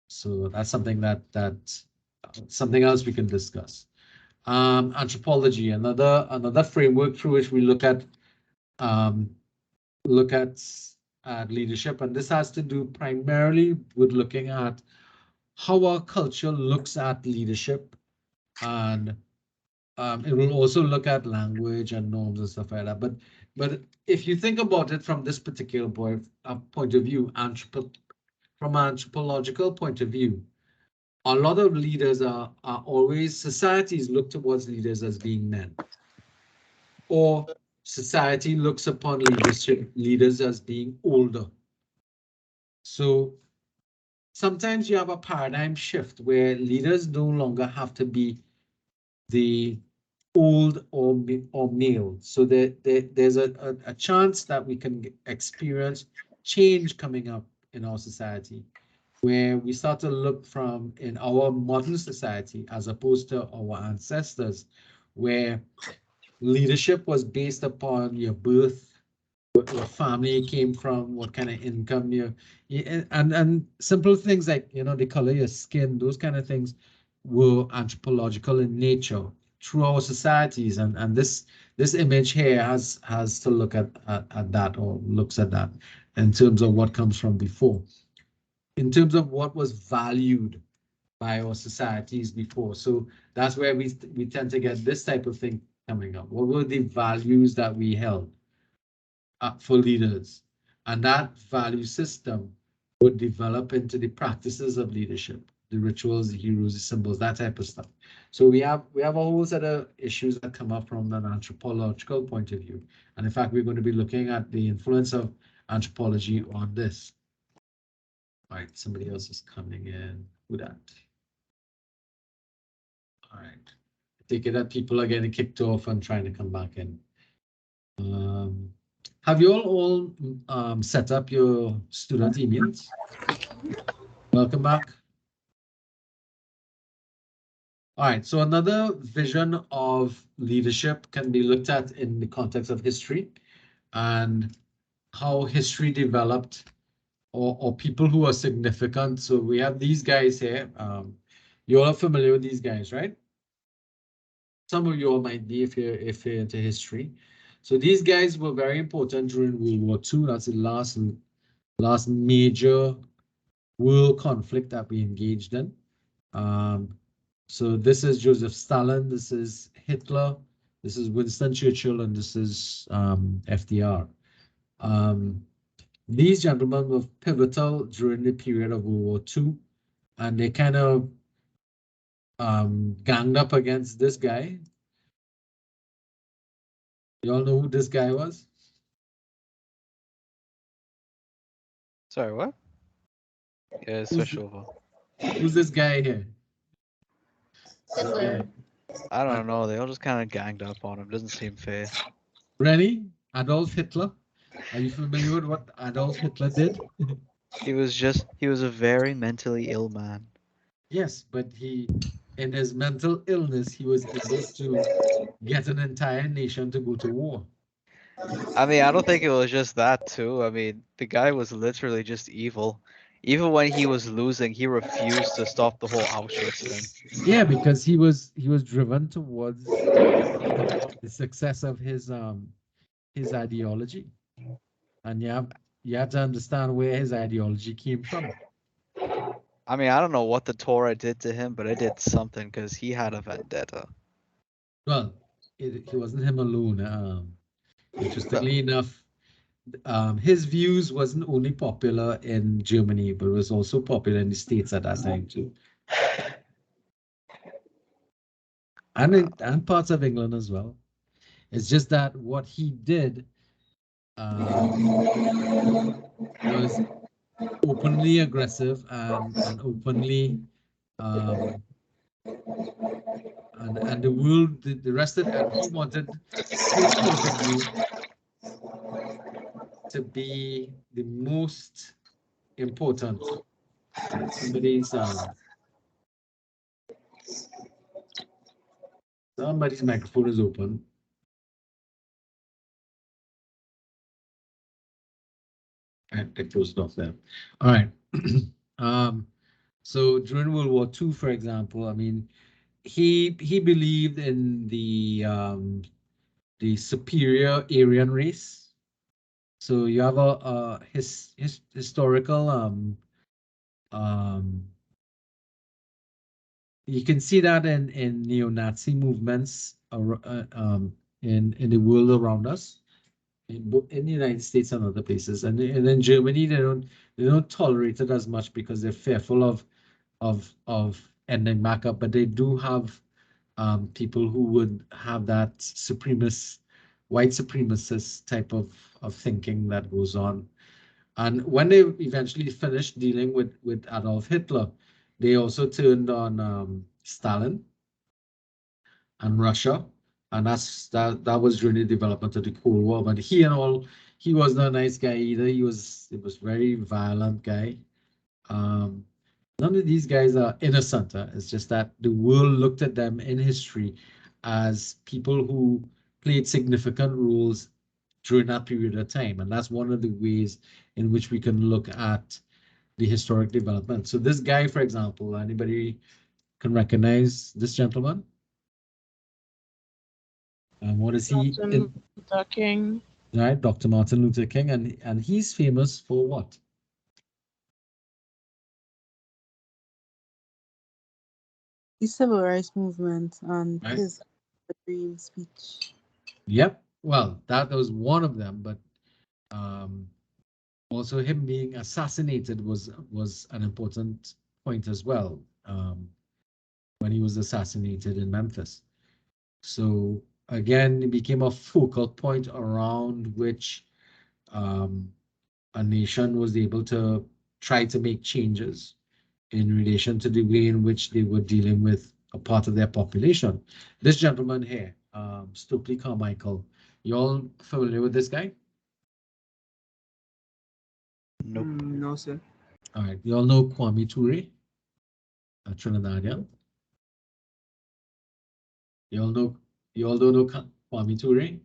So that's something that something else we can discuss. Anthropology, another framework through which we um, look at leadership, and this has to do primarily with looking at how our culture looks at leadership, and it will also look at language and norms and stuff like that. But if you think about it from this particular point of view, from an anthropological point of view, a lot of leaders are always, societies look towards leaders as being men, or society looks upon leaders as being older. So sometimes you have a paradigm shift where leaders no longer have to be the old or male. So there's a chance that we can experience change coming up in our society, where we start to look from in our modern society as opposed to our ancestors, where leadership was based upon your birth, what family you came from, what kind of income and simple things like, the color of your skin, those kind of things were anthropological in nature through our societies. And this image here has to look at that, or looks at that in terms of what comes from before, in terms of what was valued by our societies before. So that's where we tend to get this type of thing coming up. What were the values that we held for leaders? And that value system would develop into the practices of leadership, the rituals, the heroes, the symbols, that type of stuff. So we have a whole set of issues that come up from an anthropological point of view. And in fact, we're going to be looking at the influence of anthropology on this. All right, somebody else is coming in. Who that? All right. I take it that people are getting kicked off and trying to come back in. Have you all set up your student emails? Welcome back. All right, so another vision of leadership can be looked at in the context of history and how history developed, or people who are significant. So we have these guys here. You all are familiar with these guys, right? Some of you all might be if you're into history. So these guys were very important during World War II. That's the last major world conflict that we engaged in. So this is Joseph Stalin, this is Hitler, this is Winston Churchill, and this is FDR. These gentlemen were pivotal during the period of World War II, and they kind of ganged up against this guy. You all know who this guy was? Sorry, what? Yeah, switch over. Who's this guy here? Hitler. I don't know. They all just kind of ganged up on him. Doesn't seem fair. Rennie? Adolf Hitler? Are you familiar with what Adolf Hitler did? He was a very mentally ill man. Yes, but in his mental illness, he was able to get an entire nation to go to war. I mean, I don't think it was just that too. I mean, the guy was literally just evil. Even when he was losing, he refused to stop the whole Auschwitz thing. Yeah, because he was driven towards the success of his ideology, and you have to understand where his ideology came from. I mean, I don't know what the Torah did to him, but it did something because he had a vendetta. Well, he wasn't him alone. Interestingly enough, his views wasn't only popular in Germany, but was also popular in the States at that time too, and parts of England as well. It's just that what he did was openly aggressive and openly and the world, the rest of, and he wanted his point of view to be the most important. Right? Somebody's microphone is open. Right, they closed off there. All right. So during World War II, for example, I mean, he believed in the superior Aryan race. So you have his historical you can see that in neo-Nazi movements in the world around us, in the United States and other places, and in Germany they don't tolerate it as much because they're fearful of ending back up, but they do have people who would have that white supremacist type of thinking that goes on. And when they eventually finished dealing with Adolf Hitler, they also turned on Stalin and Russia, and that was during the development of the Cold War. But he was not a nice guy either. He was very violent guy. None of these guys are innocent. It's just that the world looked at them in history as people who played significant roles during that period of time. And that's one of the ways in which we can look at the historic development. So this guy, for example, anybody can recognize this gentleman? And what is he? Martin Luther King. Right, Dr. Martin Luther King, and he's famous for what? The civil rights movement and Right. his dream speech. Yep. Well, that was one of them, but also him being assassinated was an important point as well, when he was assassinated in Memphis. So again, it became a focal point around which a nation was able to try to make changes in relation to the way in which they were dealing with a part of their population. This gentleman here, Stokely Carmichael, you all familiar with this guy? Nope. No, sir. All right, you all know Kwame Ture, a Trinidadian. You all don't know Kwame Ture?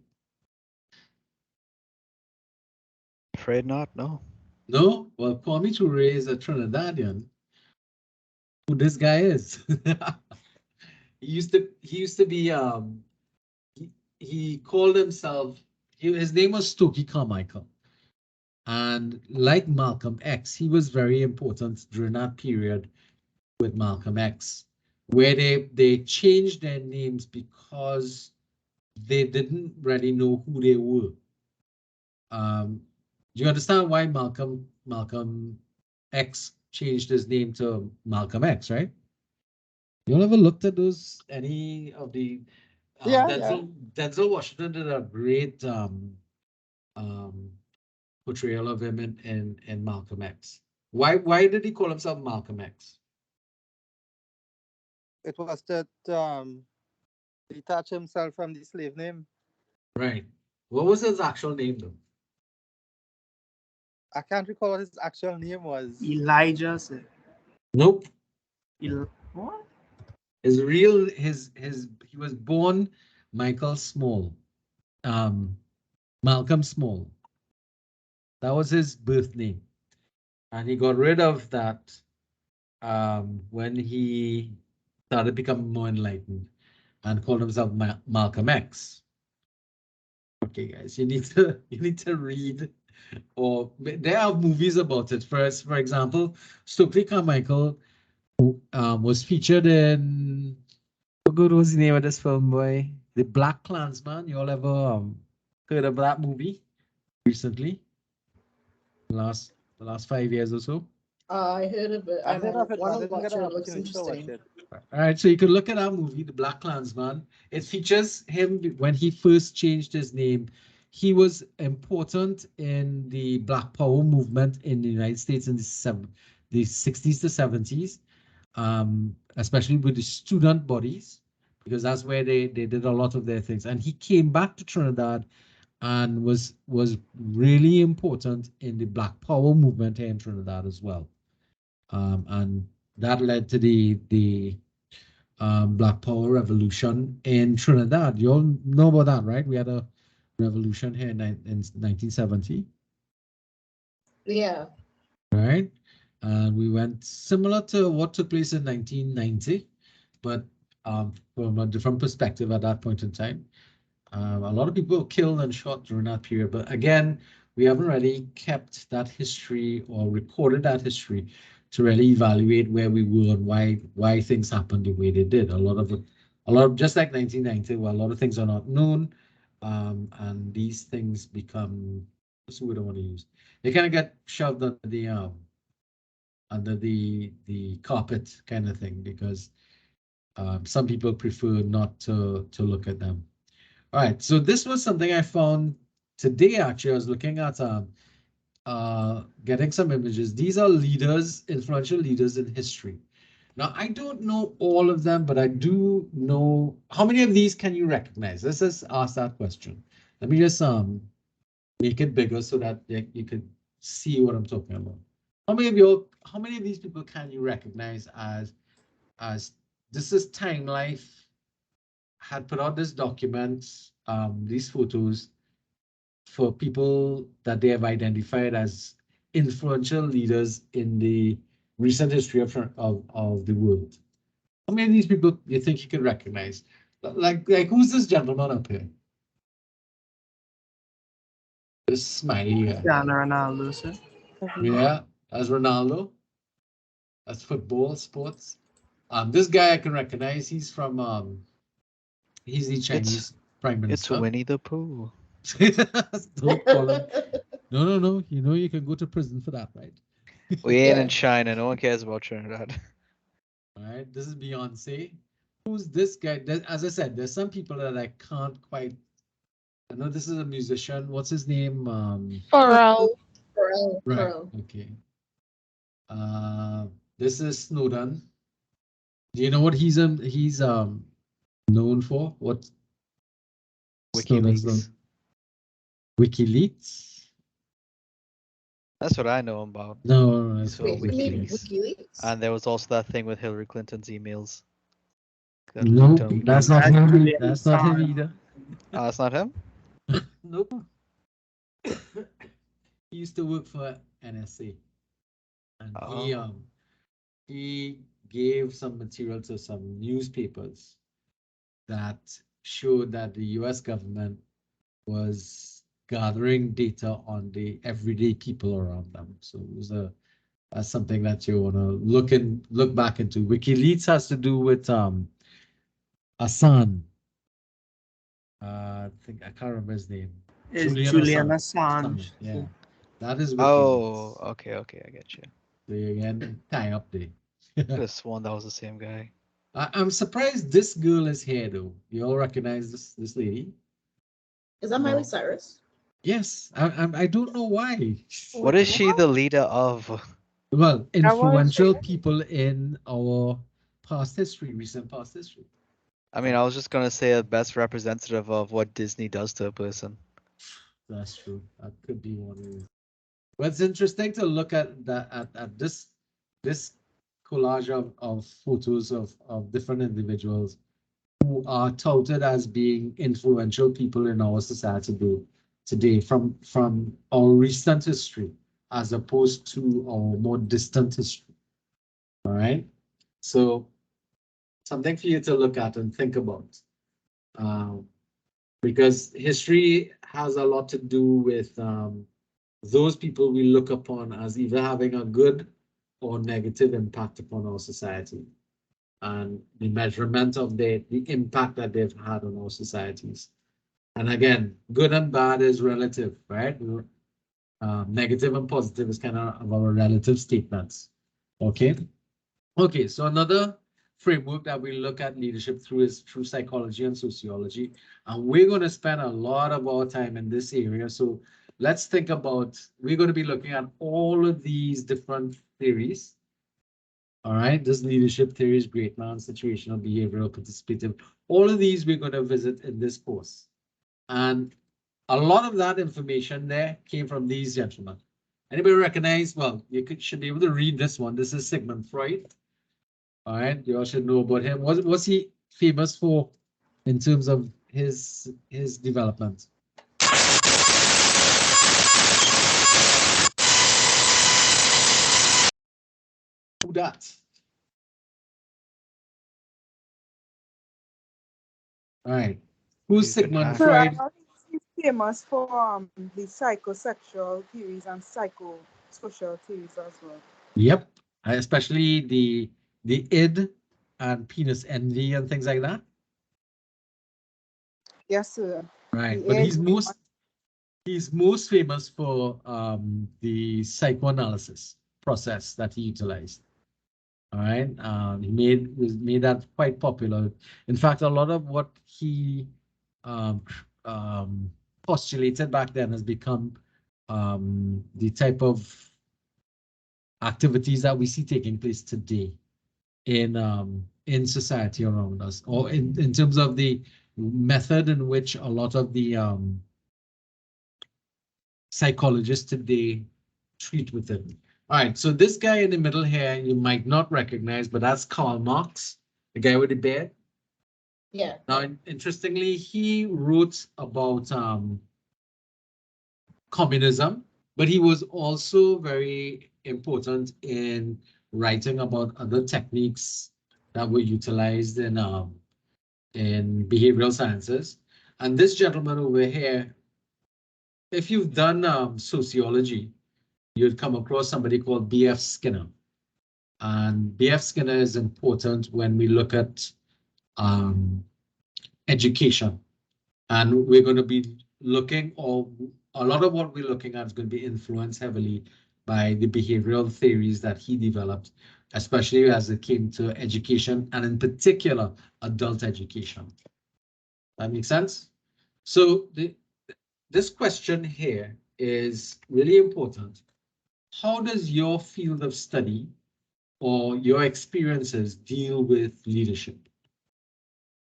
Afraid not. No. No? Well, Kwame Ture is a Trinidadian. Who this guy is? He used to be he called himself his name was Stokely Carmichael. And like Malcolm X, he was very important during that period with Malcolm X, where they changed their names because they didn't really know who they were. Do you understand why Malcolm X changed his name to Malcolm X, right? You all ever looked at any of the Denzel Washington did a great portrayal of him in Malcolm X. Why did he call himself Malcolm X? It was to detach himself from the slave name. Right. What was his actual name though? I can't recall what his actual name was. Elijah, sir. Nope. What? He was born Michael Small. Malcolm Small. That was his birth name. And he got rid of that when he started becoming more enlightened and called himself Malcolm X. Okay, guys, you need to read, or there are movies about it. For example, Stokely Carmichael was featured in, how good was the name of this film, boy? The Black Klansman. You all ever heard of that movie recently? The last 5 years or so? I heard of it. I heard of it, but I want to didn't get watch an it. It looks opportunity to watch interesting. it. All right, so you can look at that movie, The Black Klansman. It features him when he first changed his name. He was important in the Black Power movement in the United States in the 60s to 70s, especially with the student bodies, because that's where they did a lot of their things. And he came back to Trinidad and was really important in the Black Power movement here in Trinidad as well. And that led to the Black Power Revolution in Trinidad. You all know about that, right? We had a revolution here in 1970. Yeah. right? And we went similar to what took place in 1990, but from a different perspective at that point in time. A lot of people were killed and shot during that period, but again, we haven't really kept that history or recorded that history to really evaluate where we were and why things happened the way they did. A lot of just like 1990, where a lot of things are not known, and these things become, what's the word I want to use? They kind of get shoved under the carpet kind of thing because some people prefer not to look at them. All right, so this was something I found today. Actually, I was looking at getting some images. These are leaders, influential leaders in history. Now, I don't know all of them, but I do know how many of these can you recognize? Let's just ask that question. Let me just make it bigger so that you can see what I'm talking about. How many of these people can you recognize as this is Time Life had put out this document, these photos for people that they have identified as influential leaders in the recent history of the world. How many of these people do you think you can recognize? Like who's this gentleman up here? This smiley guy. Cristiano Ronaldo, sir. Yeah, that's Ronaldo. That's football, sports. This guy I can recognize. He's the Chinese Prime It's Minister. Winnie the Pooh. Don't call him. No. You know you can go to prison for that, right? We ain't Yeah. in China. No one cares about Trinidad. All right, this is Beyonce. Who's this guy? As I said, there's some people that I can't quite. I know this is a musician. What's his name? Pharrell. Right. Pharrell. Okay. This is Snowden. Do you know what he's known for? What Snowden's known? WikiLeaks. That's what I know about. No, it's So Wait, you mean WikiLeaks. WikiLeaks? And there was also that thing with Hillary Clinton's emails. Got No, leaked on that's WikiLeaks. not him. Julian That's not him Assange. either. Oh, that's not him? Nope. He used to work for NSA, and Oh. he gave some material to some newspapers that showed that the U.S. government was gathering data on the everyday people around them. So it was that's something that you want to look back into. WikiLeaks has to do with Assange. I think I can't remember his name. It's Julian Assange. Assange. Yeah, that is Oh, WikiLeaks. okay, I get you. So you again tie up there. Could have sworn that was the same guy. I'm surprised this girl is here though. You all recognize this lady? Is that Miley Cyrus? Yes, I don't know why. What is she the leader of? Well, influential people in our past history, recent past history. I mean, I was just gonna say a best representative of what Disney does to a person. That's true. That could be one reason. But it's interesting to look at that at this collage of photos of different individuals who are touted as being influential people in our society today from our recent history as opposed to our more distant history. All right. So something for you to look at and think about. Because history has a lot to do with those people we look upon as either having a good or negative impact upon our society, and the measurement of the impact that they've had on our societies. And again, good and bad is relative, right? Negative and positive is kind of our relative statements. Okay. Okay, so another framework that we look at leadership through is through psychology and sociology. And we're going to spend a lot of our time in this area. So let's think about, we're going to be looking at all of these different theories. All right, this leadership theories, great man, situational, behavioral, participative, all of these we're going to visit in this course. And a lot of that information there came from these gentlemen. Anybody recognize? Well, should be able to read this one. This is Sigmund Freud. All right, you all should know about him. What's he famous for in terms of his development? Who that? All right. Who's He's been Sigmund hacked. So I Freud? know he's famous for the psychosexual theories and psychosocial theories as well. Yep. Especially the id and penis envy and things like that. Yes, sir. Right. The But id, he's most famous for the psychoanalysis process that he utilized. All right. He made that quite popular. In fact, a lot of what he um, postulated back then has become the type of activities that we see taking place today in society around us, or in terms of the method in which a lot of the psychologists today treat with it. All right, so this guy in the middle here, you might not recognize, but that's Karl Marx, the guy with the beard. Yeah. Now, interestingly, he wrote about communism, but he was also very important in writing about other techniques that were utilized in behavioral sciences. And this gentleman over here, if you've done sociology, you'd come across somebody called B.F. Skinner. And B.F. Skinner is important when we look at education. And we're going to be looking, or a lot of what we're looking at is going to be influenced heavily by the behavioral theories that he developed, especially as it came to education, and in particular, adult education. That makes sense? So this question here is really important. How does your field of study or your experiences deal with leadership?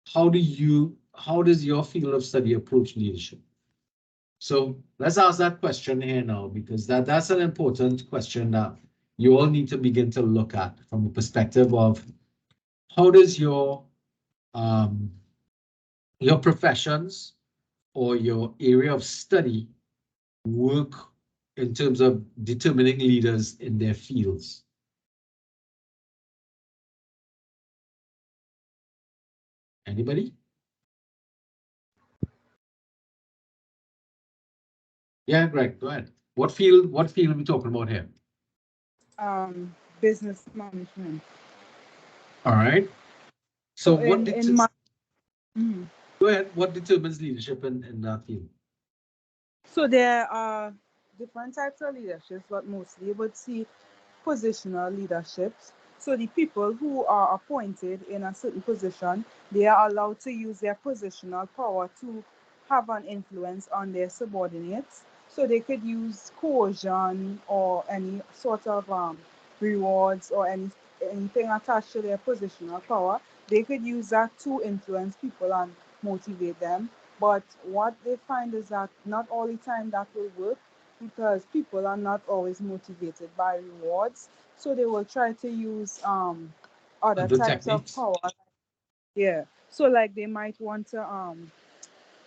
How does your field of study approach leadership? So let's ask that question here now, because that's an important question that you all need to begin to look at from the perspective of how does your professions or your area of study work in terms of determining leaders in their fields? Anybody? Yeah, Greg, go ahead. What field are we talking about here? business management. All right. So So in my mhm. go ahead. What determines leadership in that field? So there are different types of leaderships, but mostly you would see positional leaderships. So the people who are appointed in a certain position, they are allowed to use their positional power to have an influence on their subordinates. So they could use coercion or any sort of rewards or anything attached to their positional power. They could use that to influence people and motivate them. But what they find is that not all the time that will work, because people are not always motivated by rewards. So they will try to use other Other types of techniques? power. Yeah. So like they might want to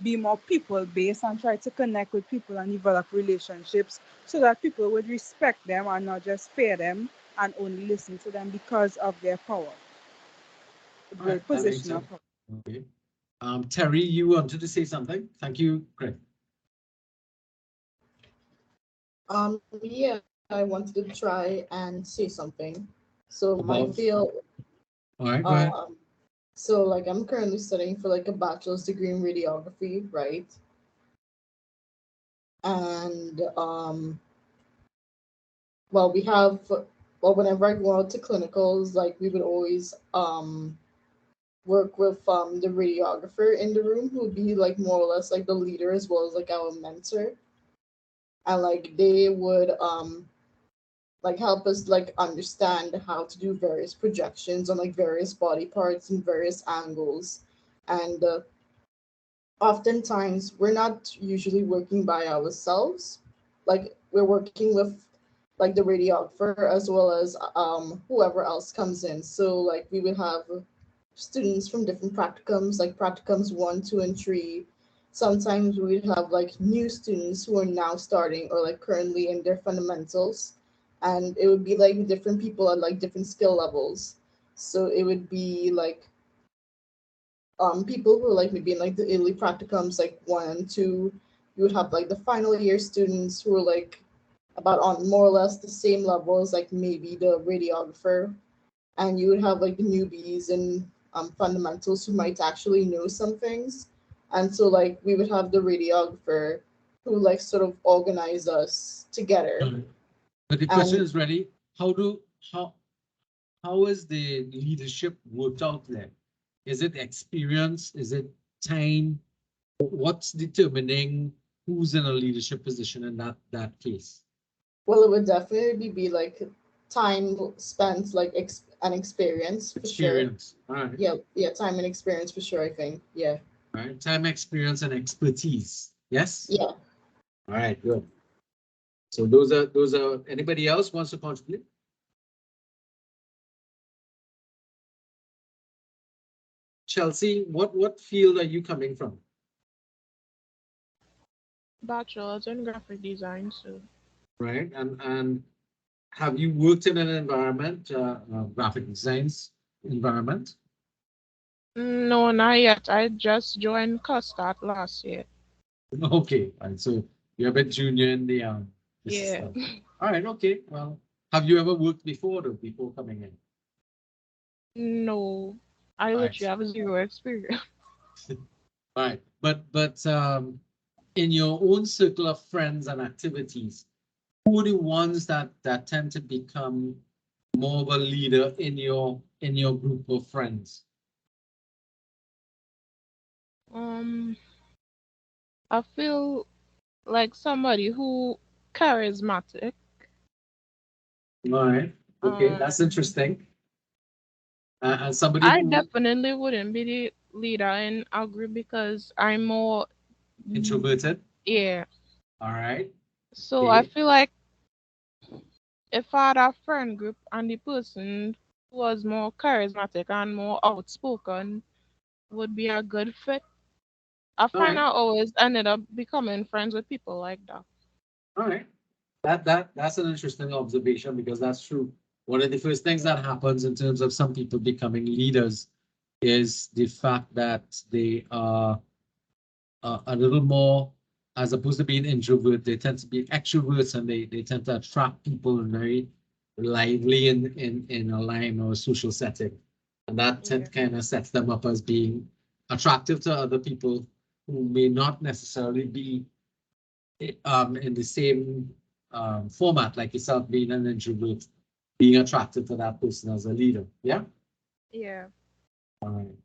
be more people based and try to connect with people and develop relationships so that people would respect them and not just fear them and only listen to them because of their power. All The right, that makes position of sense. power. Okay. Terry, you wanted to say something? Thank you, Greg. Yeah, I wanted to try and say something. So my About, field, all right, go ahead. So like I'm currently studying for like a bachelor's degree in radiography, right? And well, we have, well, whenever I go out to clinicals, like we would always work with the radiographer in the room, who would be like more or less like the leader as well as like our mentor, and like they would like help us like understand how to do various projections on like various body parts and various angles. And oftentimes we're not usually working by ourselves, like we're working with like the radiographer as well as whoever else comes in. So like we would have students from different practicums, like practicums 1, 2, and 3. Sometimes we would have like new students who are now starting or like currently in their fundamentals, and it would be like different people at like different skill levels. So it would be like people who are like maybe in like the early practicums, like 1 and 2. You would have like the final year students who are like about on more or less the same level as like maybe the radiographer, and you would have like the newbies and fundamentals who might actually know some things. And so like we would have the radiographer who like sort of organize us together. But the question And is ready. How do how is the leadership worked out there? Is it experience? Is it time? What's determining who's in a leadership position in that case? well, it would definitely be like time spent like and experience for sure. Experience. All right. Yeah, time and experience for sure, I think. Yeah. All right. Time, experience, and expertise. Yes? Yeah. All right, good. So those are anybody else wants to contribute? Chelsea, what field are you coming from? Bachelor's in graphic design, so Right, and have you worked in an environment, graphic designs environment? no, not yet. I just joined Custard last year. Okay, and so you're a bit junior in the this Yeah. stuff. All right, okay. Well, have you ever worked before though, before coming in? No, I Right. literally have zero experience. All right, but in your own circle of friends and activities, who are the ones that tend to become more of a leader in your group of friends? I feel like somebody who charismatic. All right, okay, that's Um, interesting. And somebody I who definitely wouldn't be the leader in a group because I'm more introverted. yeah. All right, So I okay, feel like if I had a friend group and the person who was more charismatic and more outspoken would be a good fit. I all find right, I always ended up becoming friends with people like that. all right. That's an interesting observation because that's true. One of the first things that happens in terms of some people becoming leaders is the fact that they are a little more, as opposed to being introvert, they tend to be extroverts and they tend to attract people and very lively in a line or a social setting. And that Yeah. kind of sets them up as being attractive to other people who may not necessarily be in the same format, like yourself being an introvert, being attracted to that person as a leader. Yeah. Yeah. All right.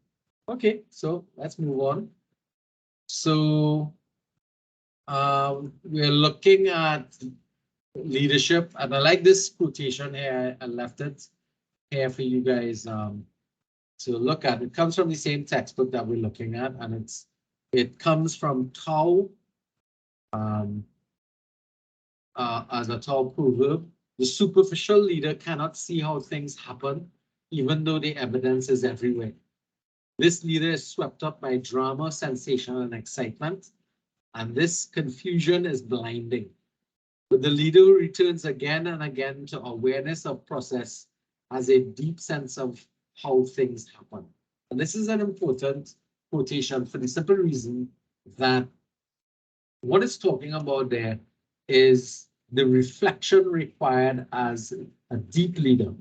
Okay, so let's move on. So we're looking at leadership, and I like this quotation here. I left it here for you guys to look at. It comes from the same textbook that we're looking at, and it comes from Tao as a Tao proverb. The superficial leader cannot see how things happen, even though the evidence is everywhere. This leader is swept up by drama, sensation, and excitement, and this confusion is blinding. But the leader who returns again and again to awareness of process has a deep sense of how things happen. And this is an important quotation for the simple reason that what it's talking about there is the reflection required as a deep leader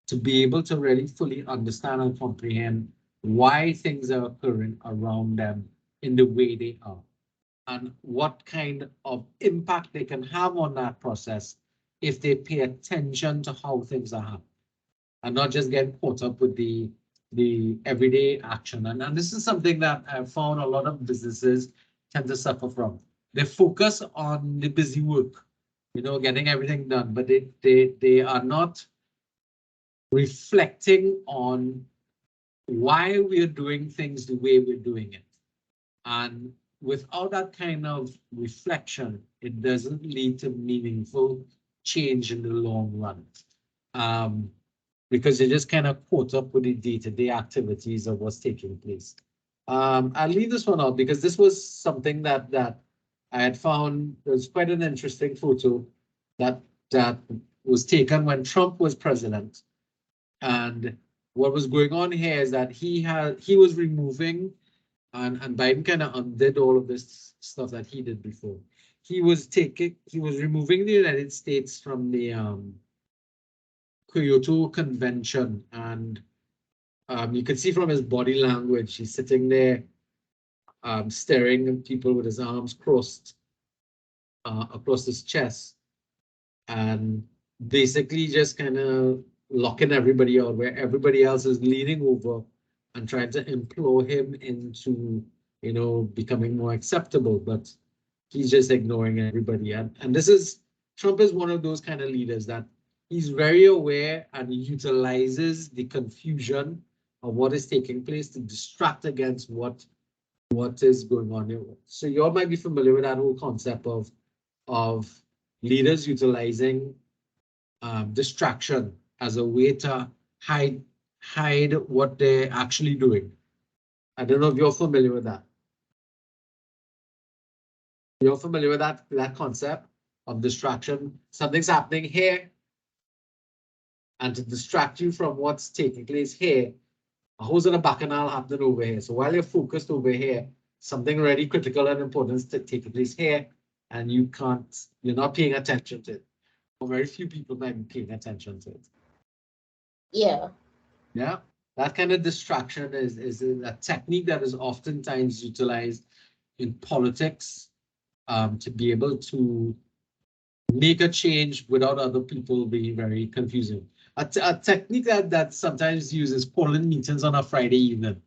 to be able to really fully understand and comprehend why things are occurring around them in the way they are, and what kind of impact they can have on that process if they pay attention to how things are happening and not just get caught up with the everyday action. And this is something that I've found a lot of businesses tend to suffer from. They focus on the busy work, getting everything done, but they are not reflecting on why we're doing things the way we're doing it. And without that kind of reflection, it doesn't lead to meaningful change in the long run. Because you're just kind of caught up with the day-to-day activities of what's taking place. I'll leave this one out because this was something that I had found was quite an interesting photo that was taken when Trump was president. And what was going on here is that he was removing, and Biden kind of undid all of this stuff that he did before. He was removing the United States from the Kyoto Convention, and you can see from his body language, he's sitting there staring at people with his arms crossed across his chest, and basically just kind of locking everybody out, where everybody else is leaning over and trying to implore him into, you know, becoming more acceptable, but he's just ignoring everybody. And Trump is one of those kind of leaders that he's very aware and utilizes the confusion of what is taking place to distract against what is going on here. So you all might be familiar with that whole concept of leaders utilizing distraction as a way to hide what they're actually doing. I don't know if you're familiar with that. You're familiar with that concept of distraction? Something's happening here, and to distract you from what's taking place here, a whole lot of bacchanal happening over here. So while you're focused over here, something really critical and important is taking place here, and you're not paying attention to it. Or very few people might be paying attention to it. Yeah. Yeah, that kind of distraction is a technique that is oftentimes utilized in politics to be able to make a change without other people being very confusing. A technique that sometimes uses calling meetings on a Friday evening.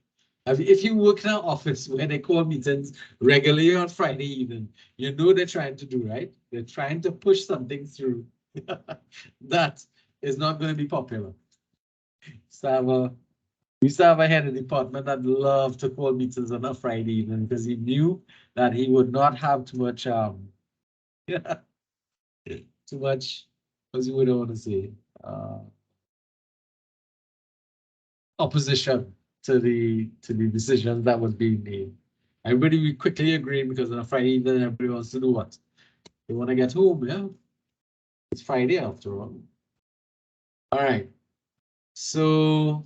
If you work in an office where they call meetings regularly on Friday evening, you know they're trying to do, right? They're trying to push something through that is not going to be popular. So we used to have a head of department that loved to call meetings on a Friday evening because he knew that he would not have too much too much, as you would want to say, opposition to the decisions that was being made. Everybody would quickly agree because on a Friday evening, everybody wants to do what? They want to get home, yeah? It's Friday after all. All right. So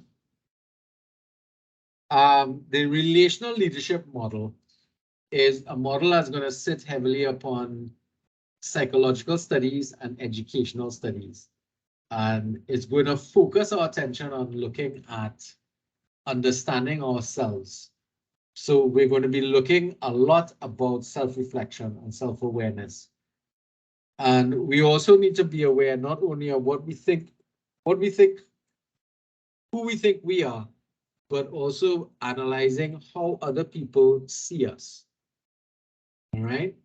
the relational leadership model is a model that's going to sit heavily upon psychological studies and educational studies. And it's going to focus our attention on looking at understanding ourselves. So we're going to be looking a lot about self-reflection and self-awareness. And we also need to be aware not only of who we think we are, but also analyzing how other people see us. All right.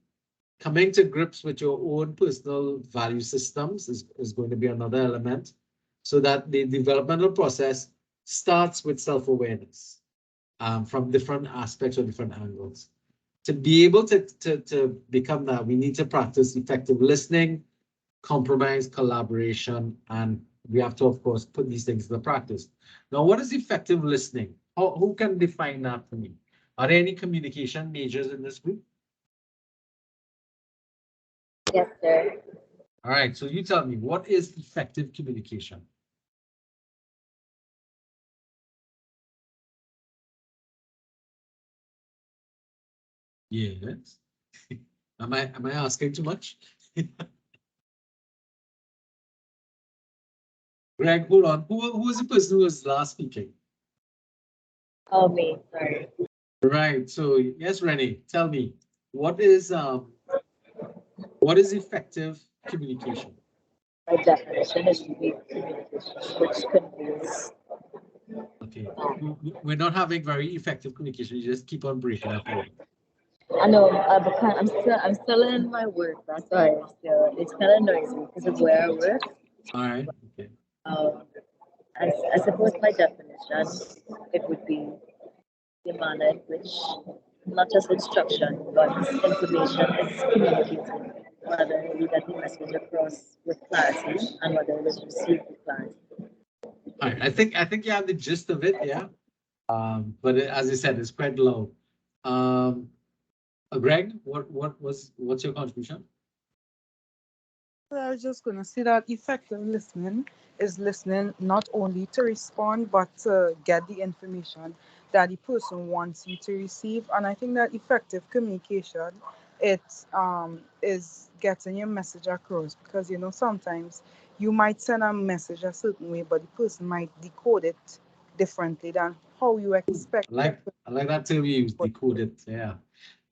Coming to grips with your own personal value systems is going to be another element, so that the developmental process starts with self-awareness from different aspects or different angles. To be able to become that, we need to practice effective listening, compromise, collaboration, and we have to, of course, put these things into practice. Now, what is effective listening? Who can define that for me? Are there any communication majors in this group? Yes, sir. All right, so you tell me, what is effective communication? Yes. Am I asking too much? Greg, hold on. Who is the person who was last speaking? Oh, me. Sorry. Right. So yes, Renee, tell me, what is effective communication? My definition is unique communication, which conveys. Okay. We're not having very effective communication. You just keep on breaking up a little. I know, but I'm still in my work. That's why it's kind of noisy because of where I work. All right. Okay. I suppose my definition, it would be the manner in which not just instruction, but information is communicated, whether you get the message across with clarity and whether it is received with clarity. All right. I think you have the gist of it, yeah. But as I said, it's quite low. Greg, what's your contribution? I was just going to say that effective listening is listening not only to respond, but to get the information that the person wants you to receive. And I think that effective communication, it is getting your message across, because sometimes you might send a message a certain way, but the person might decode it differently than how you expect. I like that term you use, decode it. Yeah.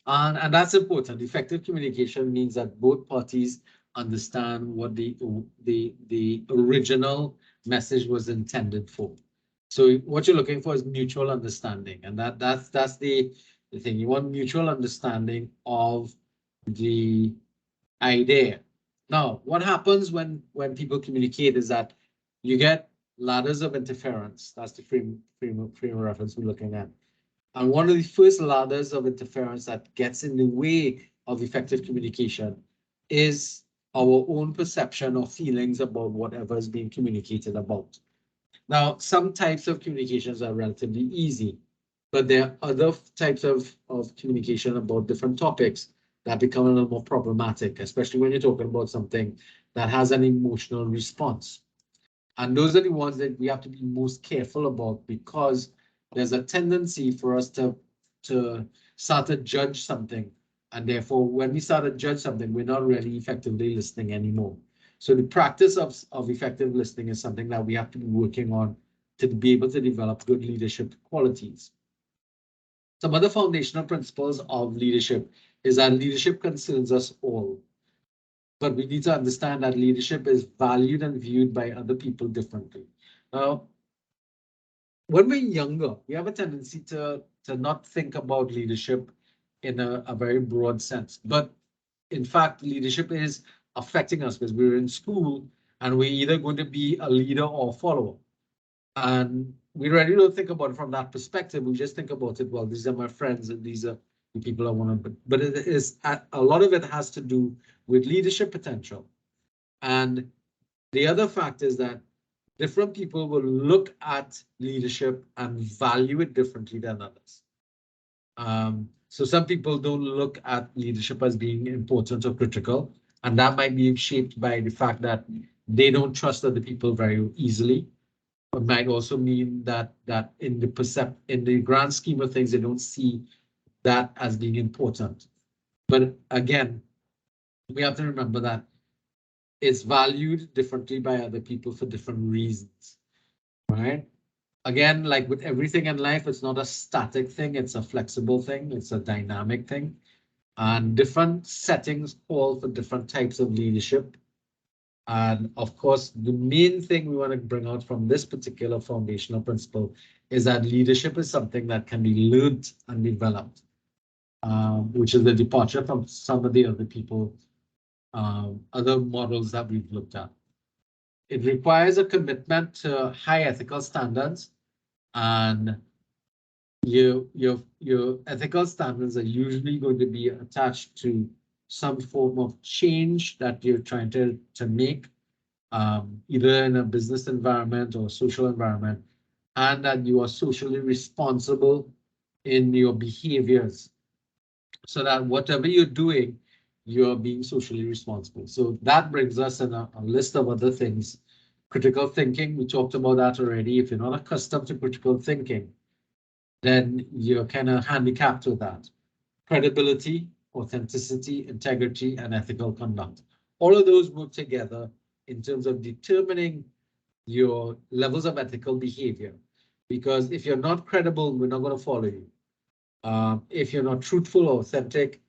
And that's important. Effective communication means that both parties understand what the original message was intended for. So what you're looking for is mutual understanding, and that's the thing. You want mutual understanding of the idea. Now, what happens when people communicate is that you get ladders of interference. That's the frame of reference we're looking at. And one of the first ladders of interference that gets in the way of effective communication is our own perception or feelings about whatever is being communicated about. Now, some types of communications are relatively easy, but there are other types of communication about different topics that become a little more problematic, especially when you're talking about something that has an emotional response. And those are the ones that we have to be most careful about, because there's a tendency for us to start to judge something. And therefore, when we start to judge something, we're not really effectively listening anymore. So the practice of effective listening is something that we have to be working on to be able to develop good leadership qualities. Some other foundational principles of leadership is that leadership concerns us all. But we need to understand that leadership is valued and viewed by other people differently. Now, when we're younger, we have a tendency to not think about leadership in a very broad sense. But in fact, leadership is affecting us because we're in school and we're either going to be a leader or a follower. And we really don't think about it from that perspective. We just think about it, well, these are my friends and these are the people I want to, but it is a lot of it has to do with leadership potential. And the other fact is that different people will look at leadership and value it differently than others. So some people don't look at leadership as being important or critical, and that might be shaped by the fact that they don't trust other people very easily. It might also mean that in the grand scheme of things, they don't see that as being important. But again, we have to remember that it's valued differently by other people for different reasons, right? Again, like with everything in life, it's not a static thing, it's a flexible thing, it's a dynamic thing. And different settings call for different types of leadership. And of course, the main thing we want to bring out from this particular foundational principle is that leadership is something that can be learned and developed, which is the departure from some of the other people, other models that we've looked at. It requires a commitment to high ethical standards, and your ethical standards are usually going to be attached to some form of change that you're trying to make, either in a business environment or social environment, and that you are socially responsible in your behaviors, so that whatever you're doing, you're being socially responsible. So that brings us in a list of other things. Critical thinking, we talked about that already. If you're not accustomed to critical thinking, then you're kind of handicapped with that. Credibility, authenticity, integrity, and ethical conduct. All of those work together in terms of determining your levels of ethical behavior. Because if you're not credible, we're not going to follow you. If you're not truthful or authentic,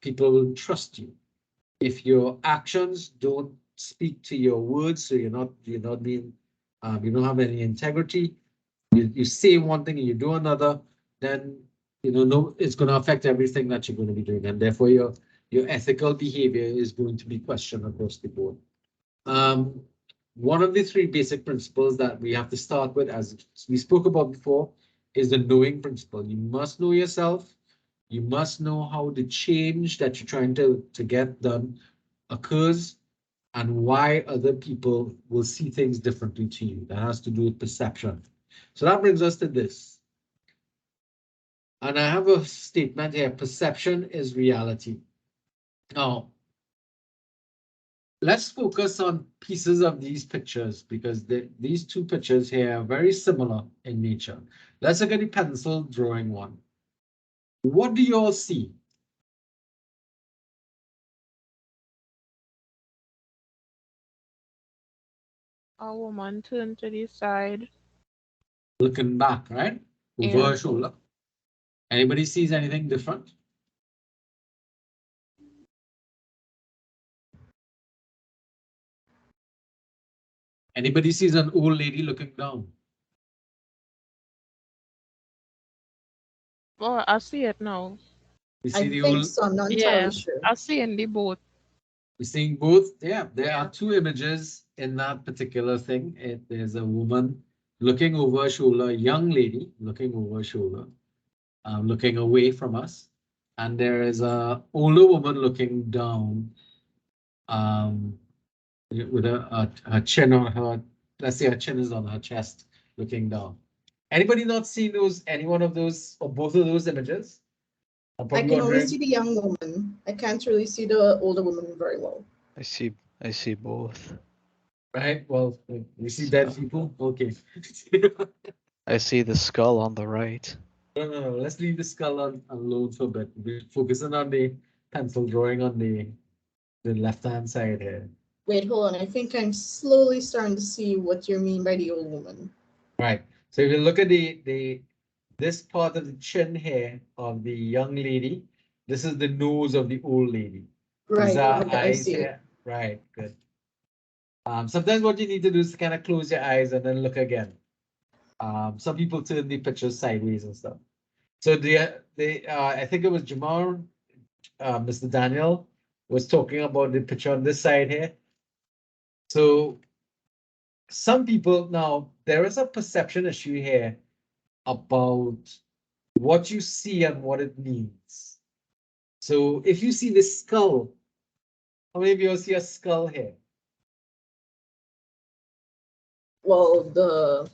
people will trust you. If your actions don't speak to your words, so you're not being, you don't have any integrity, you say one thing and you do another, then no, it's going to affect everything that you're going to be doing, and therefore your ethical behavior is going to be questioned across the board. One of the three basic principles that we have to start with, as we spoke about before, is the knowing principle. You must know yourself. You must know how the change that you're trying to get done occurs and why other people will see things differently to you. That has to do with perception. So that brings us to this. And I have a statement here: perception is reality. Now, let's focus on pieces of these pictures because these two pictures here are very similar in nature. Let's look at the pencil drawing one. What do you all see? A woman turned to the side. Looking back, right? Over Yeah. her shoulder. Anybody sees anything different? Anybody sees an old lady looking down? Oh, I see it now. You I see the think old, so. I'm not Yeah, entirely sure. I see in the boat. we're seeing both. Yeah, there are two images in that particular thing. There's a woman looking over her shoulder, a young lady looking over her shoulder, looking away from us. And there is a older woman looking down, um, with her chin on her, let's say her chin is on her chest, looking down. Anybody not seen any one of those or both of those images? I'm I probably can only see wondering, the young woman. I can't really see the older woman very well. I see both. right? Well, we see So, dead people. Okay. I see the skull on the right. No. Let's leave the skull alone for a bit. We're focusing on the pencil drawing on the left-hand side here. Wait, hold on. I think I'm slowly starting to see what you mean by the old woman. Right. So if you look at this part of the chin here of the young lady, this is the nose of the old lady. These Right, are okay, I eyes see it. here. Right, good. Sometimes what you need to do is kind of close your eyes and then look again. Some people turn the pictures sideways and stuff. So I think it was Jamar, Mr. Daniel was talking about the picture on this side here. So some people now, there is a perception issue here about what you see and what it means. So if you see the skull, how many of you see a skull here? Well, the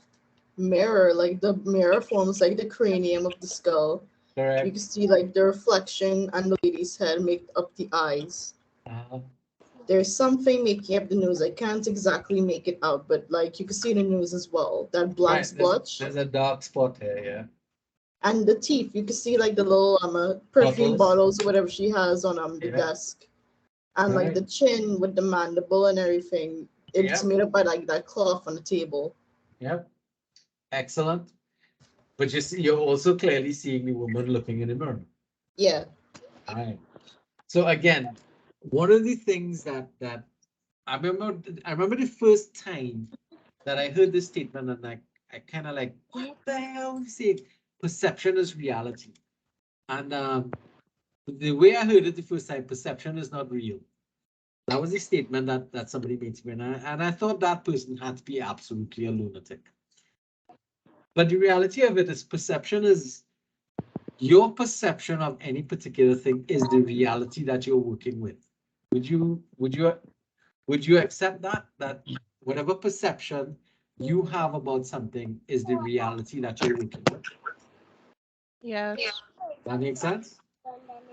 mirror, like the mirror forms like the cranium of the skull. You Correct. can see like the reflection and the lady's head make up the eyes. Uh, There's something making up the nose. I can't exactly make it out, but like you can see the nose as well. That black right, splotch. there's a dark spot here, yeah. And the teeth, you can see like the little perfume Bottles. bottles or whatever she has on the Yeah. desk. And like Right. the chin with the mandible and everything. It's Yep. made up by like that cloth on the table. Yep. Excellent. But you're also clearly seeing the woman looking in the mirror. Yeah. All right. So again, one of the things that I remember the first time that I heard this statement and I kind of like, what the hell? You say perception is reality. And the way I heard it the first time, perception is not real. That was the statement that somebody made to me, and I thought that person had to be absolutely a lunatic. But the reality of it is perception is your perception of any particular thing is the reality that you're working with. Would you accept that whatever perception you have about something is the reality that you're working with? Yes. That makes sense?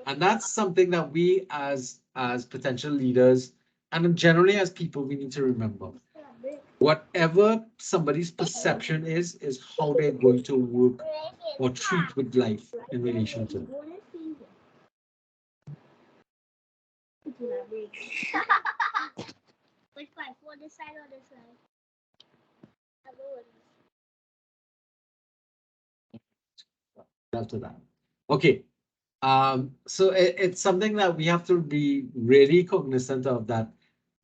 And that's something that we as potential leaders and generally as people we need to remember. Whatever somebody's perception is how they're going to work or treat with life in relation to it. After that. Okay. So it's something that we have to be really cognizant of that.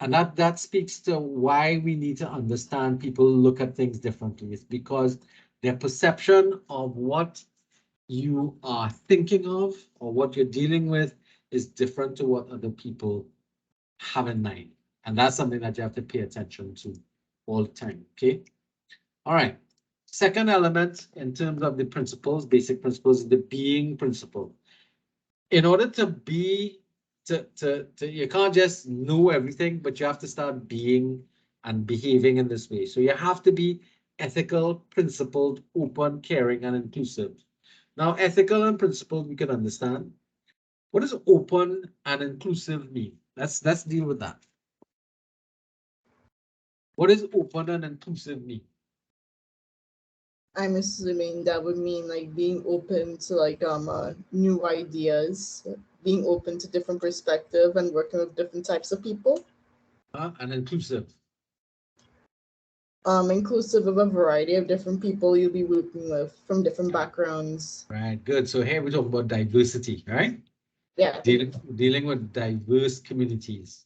And that speaks to why we need to understand people look at things differently. It's because their perception of what you are thinking of or what you're dealing with is different to what other people have in mind. And that's something that you have to pay attention to all the time. Okay. All right. Second element in terms of the principles, basic principles, is the being principle. In order to be, you can't just know everything, but you have to start being and behaving in this way. So you have to be ethical, principled, open, caring, and inclusive. Now, ethical and principled, we can understand. What does open and inclusive mean? Let's deal with that. What does open and inclusive mean? I'm assuming that would mean like being open to like new ideas, being open to different perspective and working with different types of people. And inclusive. Inclusive of a variety of different people you'll be working with from different backgrounds. Right, good. So here we talk about diversity, right? Yeah. Dealing with diverse communities.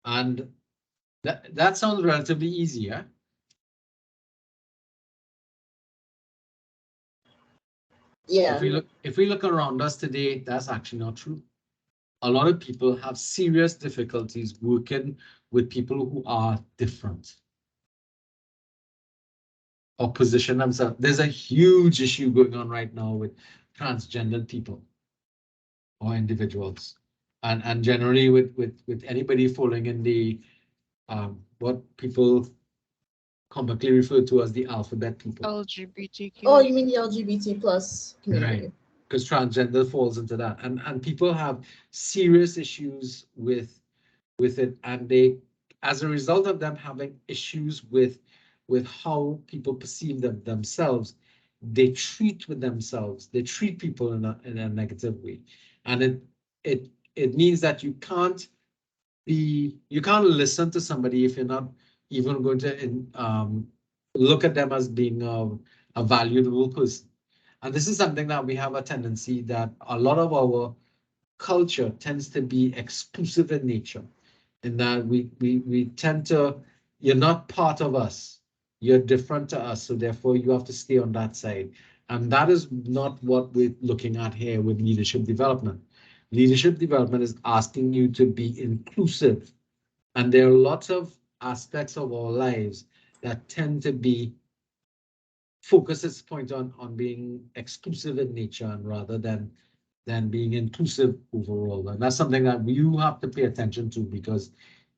And that sounds relatively easy, yeah? Yeah. If we look around us today, that's actually not true. A lot of people have serious difficulties working with people who are different or position themselves. There's a huge issue going on right now with transgender people or individuals, and generally with anybody falling in the what people commonly refer to as the alphabet people. LGBTQ. Oh, you mean the LGBT plus community? Right, because transgender falls into that, and people have serious issues with it, and they, as a result of them having issues with how people perceive themselves, they treat with themselves, they treat people in a negative way, and it means that you can't listen to somebody if you're not even going to look at them as being a valuable person. And this is something that we have a tendency that a lot of our culture tends to be exclusive in nature, in that we tend to, you're not part of us, you're different to us, so therefore you have to stay on that side. And that is not what we're looking at here with leadership development. Leadership development is asking you to be inclusive. And there are lots of aspects of our lives that tend to be focus its point on being exclusive in nature, and rather than being inclusive overall. And that's something that you have to pay attention to, because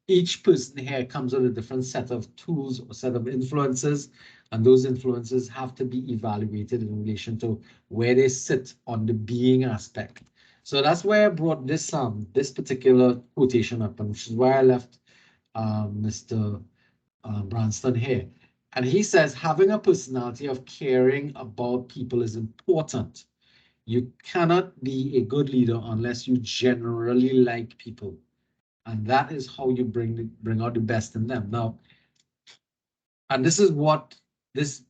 each person here comes with a different set of tools or set of influences, and those influences have to be evaluated in relation to where they sit on the being aspect. So that's why I brought this particular quotation up, and which is why I left Mr. Branston here. And he says, having a personality of caring about people is important. You cannot be a good leader unless you generally like people. And that is how you bring out the best in them. Now, and this is what this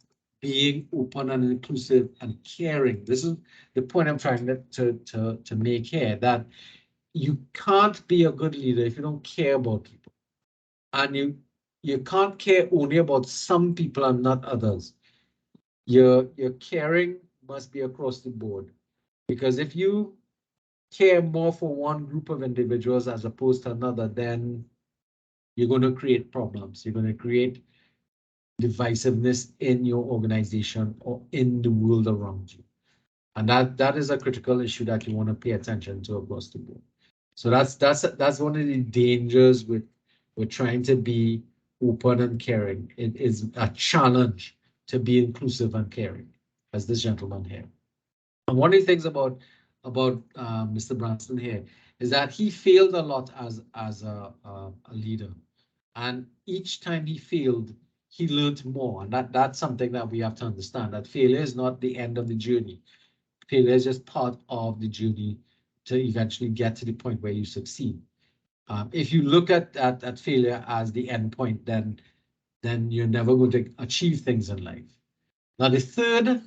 being open and inclusive and caring, this is the point I'm trying to make here, that you can't be a good leader if you don't care about people. And you can't care only about some people and not others. Your caring must be across the board. Because if you care more for one group of individuals as opposed to another, then you're going to create problems. You're going to create divisiveness in your organization or in the world around you. And that is a critical issue that you want to pay attention to across the board. So that's one of the dangers with trying to be open and caring. It is a challenge to be inclusive and caring, as this gentleman here. And one of the things about Mr. Branston here is that he failed a lot as a leader, and each time he failed, he learned more. And that's something that we have to understand, that failure is not the end of the journey. Failure is just part of the journey to eventually get to the point where you succeed. If you look at failure as the end point, then you're never going to achieve things in life. Now, the third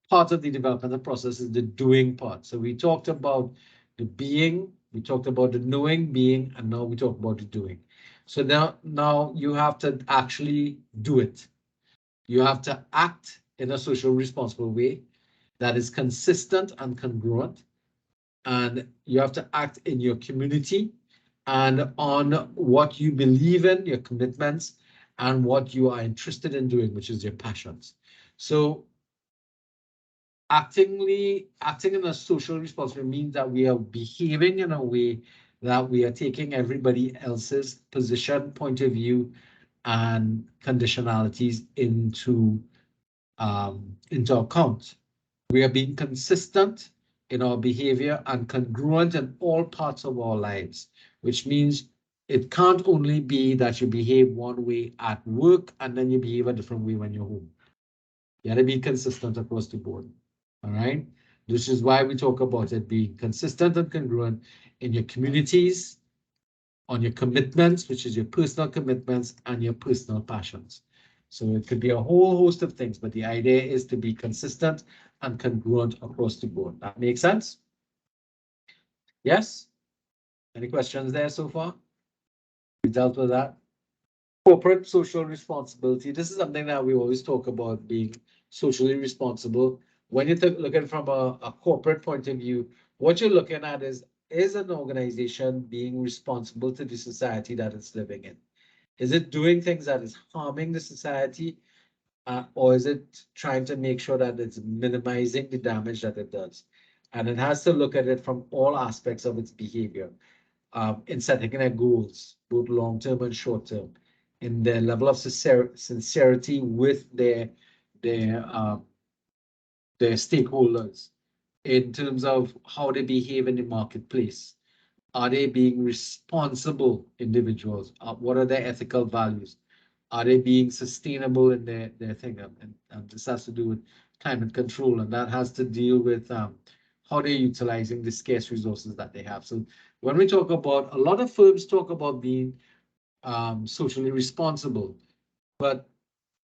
part of the developmental process is the doing part. So we talked about the being, we talked about the knowing, being, and now we talk about the doing. So now you have to actually do it. You have to act in a social responsible way that is consistent and congruent. And you have to act in your community and on what you believe in, your commitments, and what you are interested in doing, which is your passions. So acting in a social responsibility means that we are behaving in a way that we are taking everybody else's position, point of view, and conditionalities into account. We are being consistent in our behavior and congruent in all parts of our lives, which means it can't only be that you behave one way at work and then you behave a different way when you're home. You got to be consistent across the board. All right. This is why we talk about it being consistent and congruent in your communities, on your commitments, which is your personal commitments and your personal passions. So it could be a whole host of things, but the idea is to be consistent and congruent across the board. That makes sense? Yes? Any questions there so far? We dealt with that. Corporate social responsibility. This is something that we always talk about, being socially responsible. When you look at it from a corporate point of view, what you're looking at is an organization being responsible to the society that it's living in? Is it doing things that is harming the society, or is it trying to make sure that it's minimizing the damage that it does? And it has to look at it from all aspects of its behavior, in setting their goals, both long-term and short-term, in their level of sincerity with their their stakeholders, in terms of how they behave in the marketplace. Are they being responsible individuals? What are their ethical values? Are they being sustainable in their thing? And this has to do with climate control, and that has to deal with how they're utilizing the scarce resources that they have. So when we talk about, a lot of firms talk about being socially responsible, but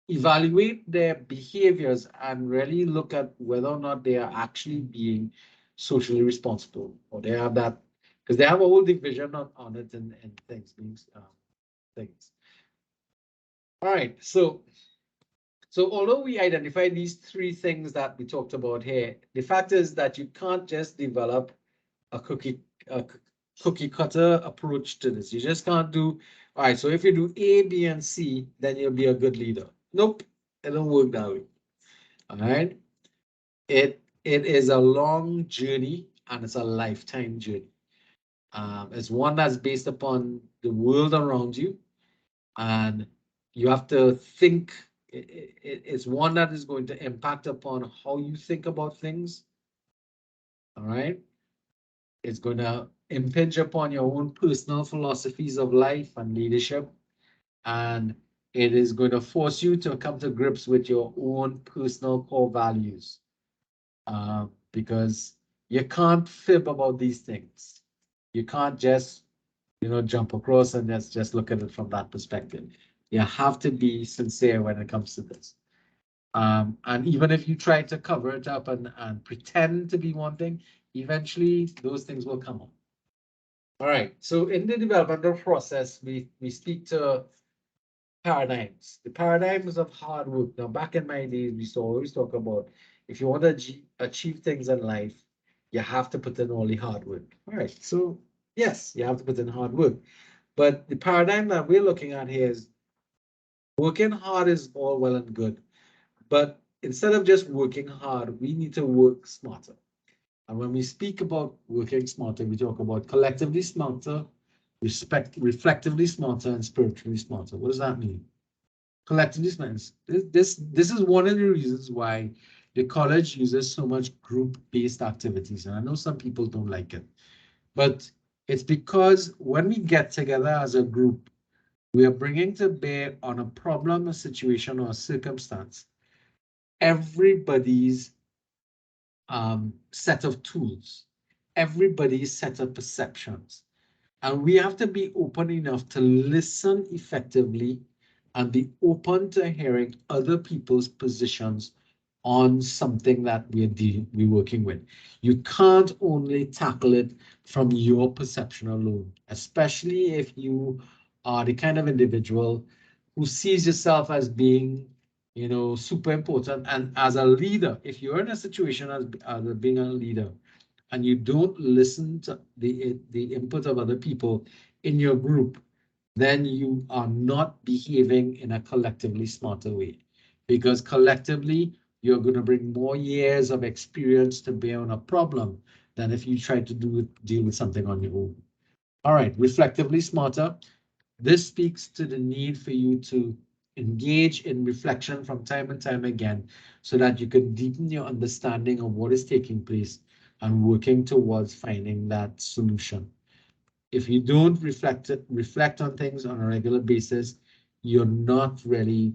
evaluate their behaviors and really look at whether or not they are actually being socially responsible, or they have that, because they have a whole division on it and things being things. All right, so although we identified these three things that we talked about here, the fact is that you can't just develop a cookie cutter approach to this. You just can't do, all right, so if you do A, B, and C, then you'll be a good leader. Nope, it don't work that way. All right. It is a long journey and it's a lifetime journey. It's one that's based upon the world around you, and you have to think. It's one that is going to impact upon how you think about things. All right. It's going to impinge upon your own personal philosophies of life and leadership, and it is going to force you to come to grips with your own personal core values. Because you can't fib about these things. You can't just, jump across and just look at it from that perspective. You have to be sincere when it comes to this. And even if you try to cover it up and pretend to be one thing, eventually those things will come up. All right, so in the developmental process, we speak to paradigms. The paradigms of hard work. Now, back in my days, we always talk about, if you want to achieve things in life, you have to put in all the hard work. All right, so yes, you have to put in hard work. But the paradigm that we're looking at here is working hard is all well and good. But instead of just working hard, we need to work smarter. And when we speak about working smarter, we talk about collectively smarter, reflectively smarter, and spiritually smarter. What does that mean? Collectively smarter. This is one of the reasons why the college uses so much group-based activities. And I know some people don't like it, but it's because when we get together as a group, we are bringing to bear on a problem, a situation, or a circumstance everybody's set of tools, everybody's set of perceptions. And we have to be open enough to listen effectively and be open to hearing other people's positions on something that we're working with. You can't only tackle it from your perception alone, especially if you are the kind of individual who sees yourself as being, super important. And as a leader, if you're in a situation as being a leader, and you don't listen to the input of other people in your group, then you are not behaving in a collectively smarter way. Because collectively, you're going to bring more years of experience to bear on a problem than if you try to deal with something on your own. All right, reflectively smarter. This speaks to the need for you to engage in reflection from time and time again so that you can deepen your understanding of what is taking place and working towards finding that solution. if you don't reflect on things on a regular basis, you're not really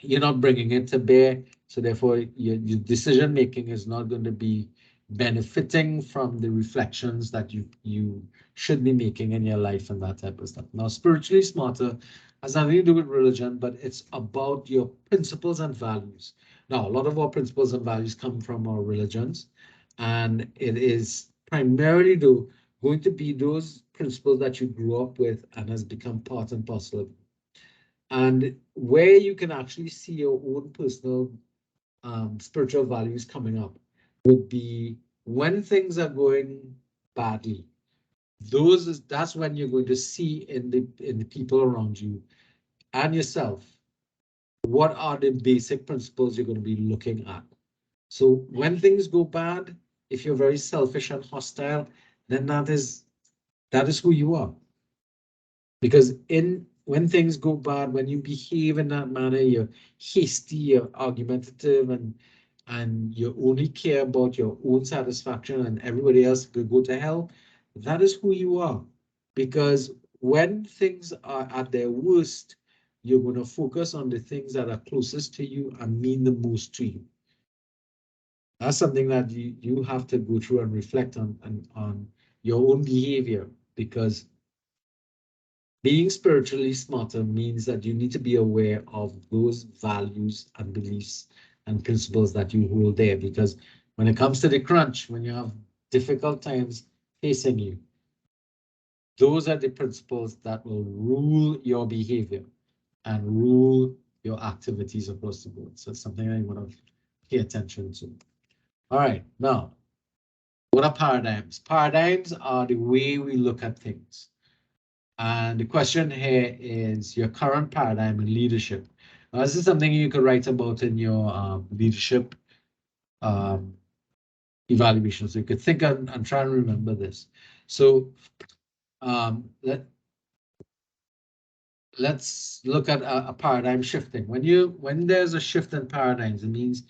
you're not bringing it to bear. So therefore, your decision making is not going to be benefiting from the reflections that you should be making in your life and that type of stuff. Now, spiritually smarter has nothing to do with religion, but it's about your principles and values. Now, a lot of our principles and values come from our religions, and it is primarily going to be those principles that you grew up with and has become part and parcel of you. And where you can actually see your own personal spiritual values coming up would be when things are going badly. That's when you're going to see in the people around you and yourself what are the basic principles you're going to be looking at. So when things go bad, if you're very selfish and hostile, then that is who you are. Because when things go bad, when you behave in that manner, you're hasty, you're argumentative, and you only care about your own satisfaction and everybody else could go to hell, that is who you are. Because when things are at their worst, you're going to focus on the things that are closest to you and mean the most to you. That's something that you have to go through and reflect on your own behavior, because being spiritually smarter means that you need to be aware of those values and beliefs and principles that you hold there. Because when it comes to the crunch, when you have difficult times facing you, those are the principles that will rule your behavior and rule your activities across the board. So it's something I want to pay attention to. All right, now, what are paradigms? Paradigms are the way we look at things. And the question here is your current paradigm in leadership. Now, this is something you could write about in your leadership evaluation. So you could think and try and remember this. So let's look at a paradigm shifting. When there's a shift in paradigms, it means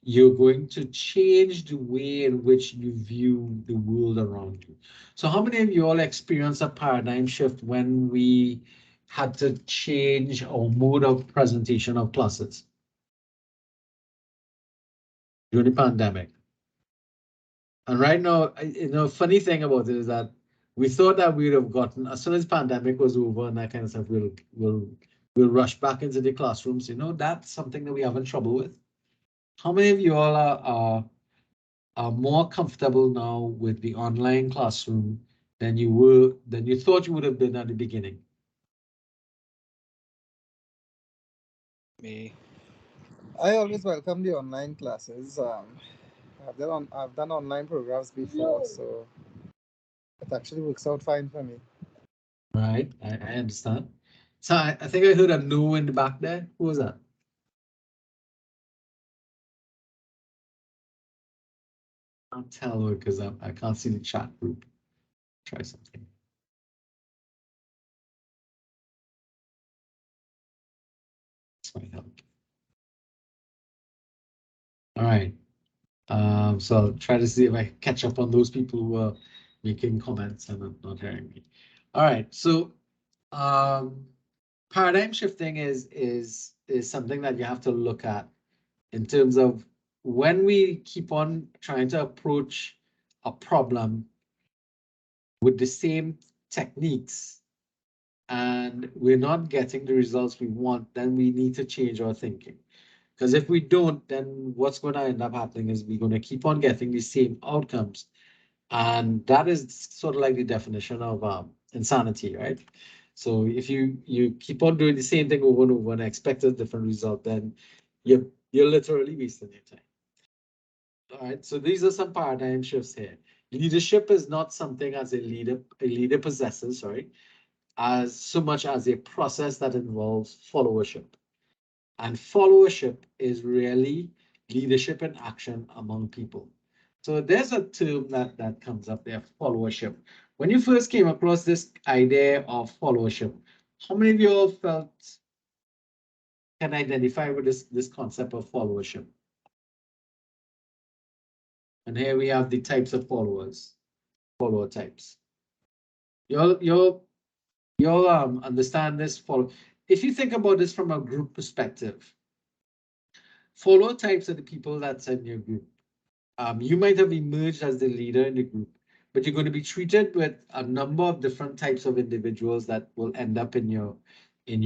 you're going to change the way in which you view the world around you. So how many of you all experienced a paradigm shift when we had to change our mode of presentation of classes during the pandemic? And right now, funny thing about it is that we thought that we'd have gotten, as soon as pandemic was over and that kind of stuff, we'll rush back into the classrooms. That's something that we have in trouble with. How many of you all are more comfortable now with the online classroom than you thought you would have been at the beginning? Me. I always welcome the online classes. I've done online programs before, so it actually works out fine for me. Right, I understand. So I think I heard a no in the back there. Who was that? I'll tell her because I can't see the chat group. Try something. This might help. All right. So I'll try to see if I can catch up on those people who are making comments and not hearing me. All right. So paradigm shifting is something that you have to look at in terms of when we keep on trying to approach a problem with the same techniques and we're not getting the results we want, then we need to change our thinking. Because if we don't, then what's going to end up happening is we're going to keep on getting the same outcomes. And that is sort of like the definition of insanity, right? So if you keep on doing the same thing over and over and expect a different result, then you're literally wasting your time. All right, so these are some paradigm shifts here. Leadership is not something as a leader possesses, sorry, as so much as a process that involves followership. And followership is really leadership in action among people. So there's a term that comes up there, followership. When you first came across this idea of followership, how many of you all can identify with this concept of followership? And here we have the types of follower types. You'll understand this. If you think about this from a group perspective, follower types are the people that's in your group. You might have emerged as the leader in the group, but you're going to be treated with a number of different types of individuals that will end up in your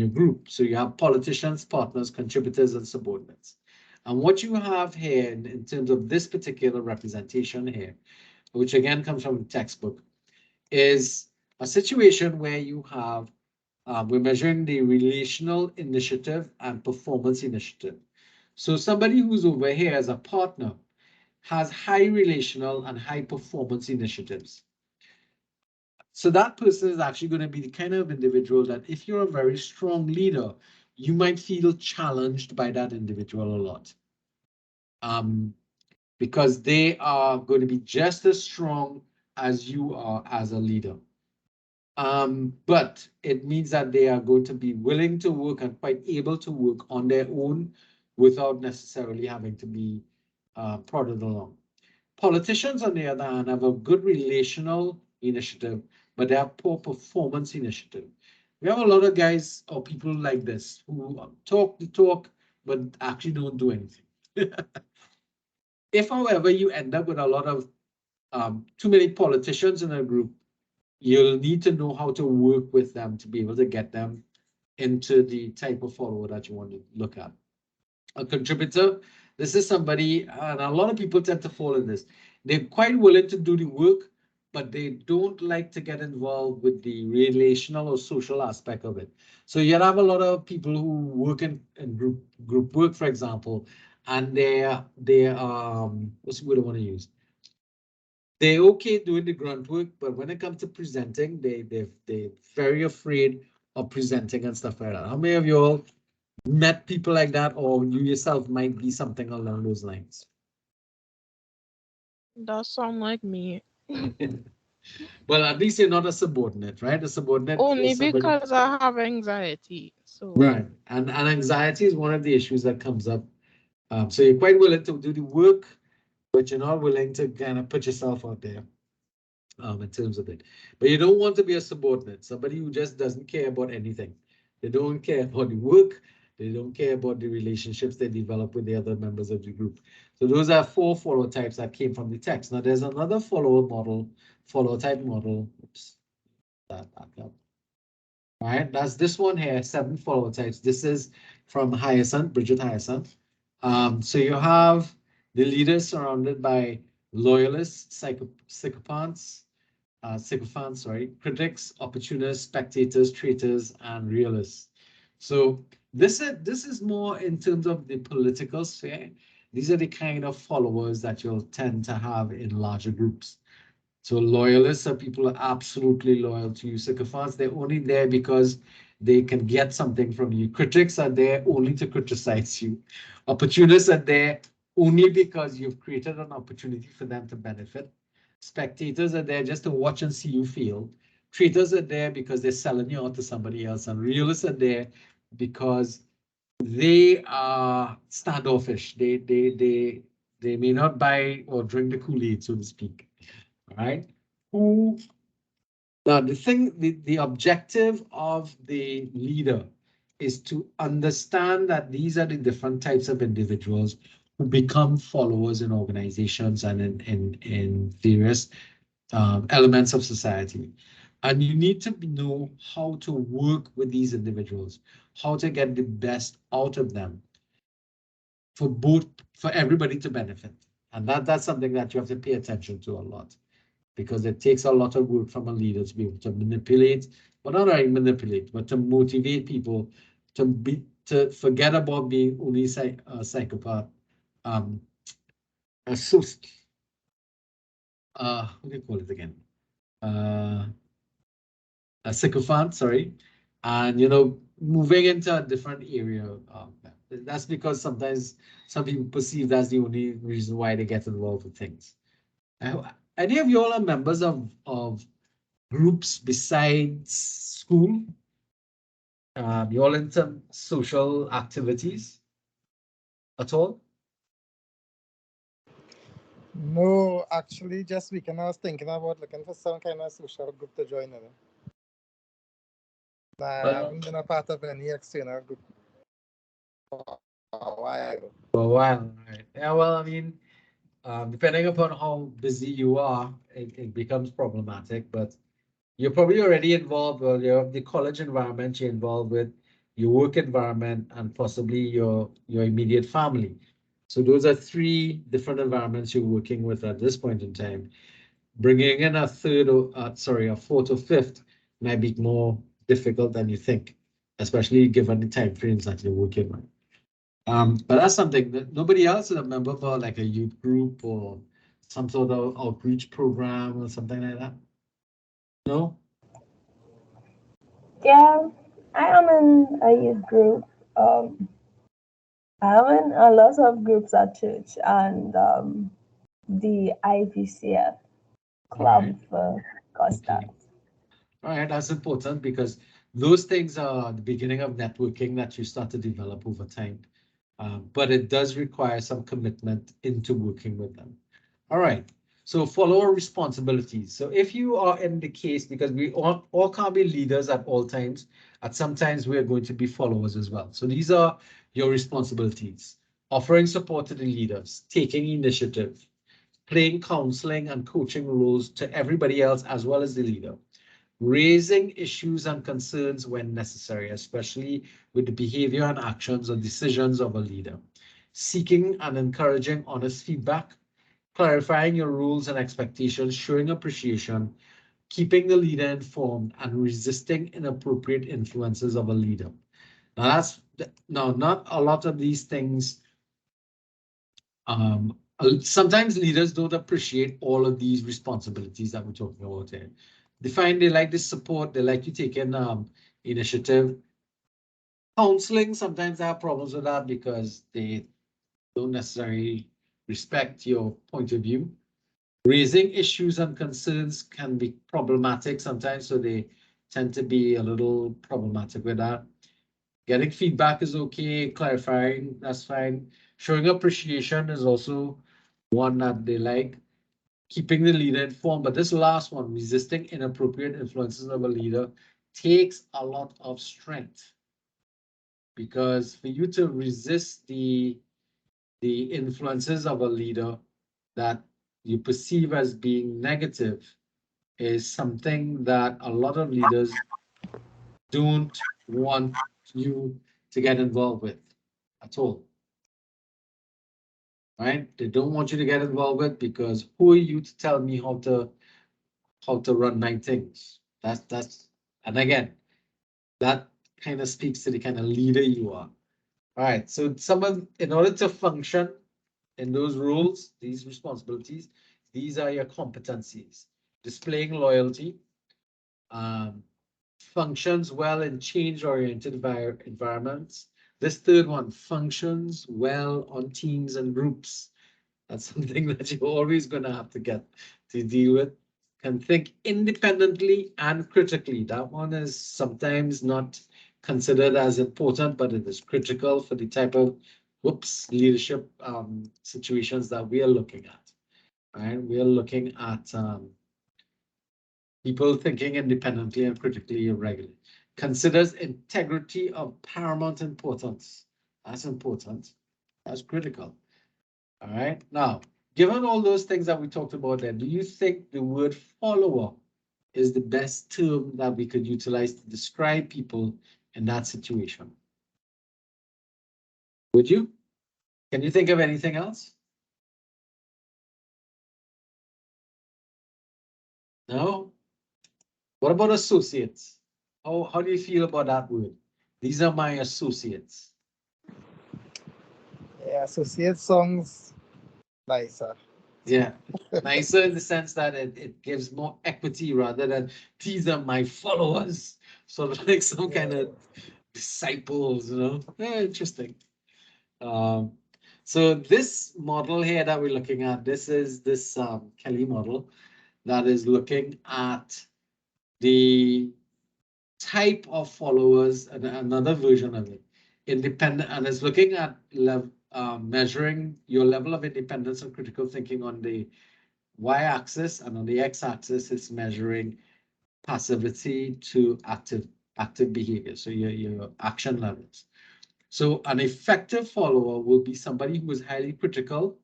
group. So you have politicians, partners, contributors, and subordinates. And what you have here in terms of this particular representation here, which again comes from the textbook, is a situation where you have, we're measuring the relational initiative and performance initiative. So somebody who's over here as a partner has high relational and high performance initiatives. So that person is actually going to be the kind of individual that if you're a very strong leader, you might feel challenged by that individual a lot. Because they are going to be just as strong as you are as a leader. But it means that they are going to be willing to work and quite able to work on their own without necessarily having to be prodded along. Politicians, on the other hand, have a good relational initiative, but they have poor performance initiative. We have a lot of guys or people like this who talk the talk, but actually don't do anything. If, however, you end up with a lot of too many politicians in a group, you'll need to know how to work with them to be able to get them into the type of follower that you want to look at. A contributor, this is somebody, and a lot of people tend to fall in this. They're quite willing to do the work, but they don't like to get involved with the relational or social aspect of it. So you have a lot of people who work in group work, for example, and they're what's the word I want to use? They're okay doing the grunt work, but when it comes to presenting, they're very afraid of presenting and stuff like that. How many of you all met people like that, or you yourself might be something along those lines? That sound like me. Well, at least you're not a subordinate, right? A subordinate Only is somebody. because I have anxiety. So Right. And anxiety is one of the issues that comes up. So you're quite willing to do the work, but you're not willing to kind of put yourself out there in terms of it. But you don't want to be a subordinate, somebody who just doesn't care about anything. They don't care about the work. They don't care about the relationships they develop with the other members of the group. So those are 4 follower types that came from the text. Now there's another follower type model. Oops, that back up. All right, that's this one here, 7 follower types. This is from Hyacinth, Bridget Hyacinth. So you have the leaders surrounded by loyalists, sycophants, critics, opportunists, spectators, traitors, and realists. So this is more in terms of the political sphere. These are the kind of followers that you'll tend to have in larger groups. So loyalists are people who are absolutely loyal to you. Sycophants, they're only there because they can get something from you. Critics are there only to criticize you. Opportunists are there only because you've created an opportunity for them to benefit. Spectators are there just to watch and see you fail. Traitors are there because they're selling you out to somebody else. And realists are there because they are standoffish. They may not buy or drink the Kool-Aid, so to speak. All right. Who now the objective of the leader is to understand that these are the different types of individuals who become followers in organizations and in various elements of society. And you need to know how to work with these individuals, how to get the best out of them for everybody to benefit. And that's something that you have to pay attention to a lot, because it takes a lot of work from a leader to be able to manipulate, but not only manipulate, but to motivate people to forget about being only a psychopath, a what do you call it again? A sycophant, sorry, and moving into a different area. That's because sometimes some people perceive that's the only reason why they get involved with things. Any of you all are members of groups besides school? You all into social activities at all? No, actually, just weekend I was thinking about looking for some kind of social group to join in. I haven't been a part of any external group for a while. For a while, right? Yeah, well, I mean, depending upon how busy you are, it becomes problematic, but you're probably already involved, well, you have the college environment you're involved with, your work environment, and possibly your immediate family. So those are three different environments you're working with at this point in time. Bringing in a third or, sorry, a fourth or fifth might be more difficult than you think, especially given the time frames that you're working with. But that's something that nobody else is a member for, like a youth group or some sort of outreach program or something like that. No? Yeah, I am in a youth group. I'm in a lot of groups at church and the IVCF club for Costa. All right, that's important because those things are the beginning of networking that you start to develop over time. But it does require some commitment into working with them. All right, so follower responsibilities. So if you are in the case, because we all can't be leaders at all times, at some times we're going to be followers as well. So these are your responsibilities: offering support to the leaders, taking initiative, playing counseling and coaching roles to everybody else as well as the leader, raising issues and concerns when necessary, especially with the behavior and actions or decisions of a leader, seeking and encouraging honest feedback, clarifying your rules and expectations, showing appreciation, keeping the leader informed, and resisting inappropriate influences of a leader. Now, not a lot of these things. Sometimes leaders don't appreciate all of these responsibilities that we're talking about here. They find they like the support, they like you taking initiative. Counseling, sometimes they have problems with that because they don't necessarily respect your point of view. Raising issues and concerns can be problematic sometimes, so they tend to be a little problematic with that. Getting feedback is okay, clarifying, that's fine. Showing appreciation is also one that they like. Keeping the leader informed, but this last one, resisting inappropriate influences of a leader, takes a lot of strength, because for you to resist the influences of a leader that you perceive as being negative is something that a lot of leaders don't want you to get involved with at all. Right? They don't want you to get involved with, because who are you to tell me how to run my things? And again, that kind of speaks to the kind of leader you are. All right, so someone, in order to function in those roles, these responsibilities, these are your competencies: displaying loyalty, functions well in change-oriented environments. This third one, functions well on teams and groups. That's something that you're always going to have to get to deal with. Can think independently and critically. That one is sometimes not considered as important, but it is critical for the type of leadership situations that we are looking at. Right? We are looking at people thinking independently and critically and regularly. Considers integrity of paramount importance. That's important. That's critical. All right. Now, given all those things that we talked about there, do you think the word follower is the best term that we could utilize to describe people in that situation? Would you? Can you think of anything else? No? What about associates? How do you feel about that word? These are my associates. Yeah, associate songs nicer. Yeah, nicer in the sense that it gives more equity rather than these are my followers. Sort of like some kind of disciples, you know? Yeah, interesting. So this model here that we're looking at, this is this Kelly model that is looking at the type of followers and another version of it, independent, and it's looking at measuring your level of independence and critical thinking on the y-axis, and on the x-axis it's measuring passivity to active behavior, so your action levels. So an effective follower will be somebody who is highly critical,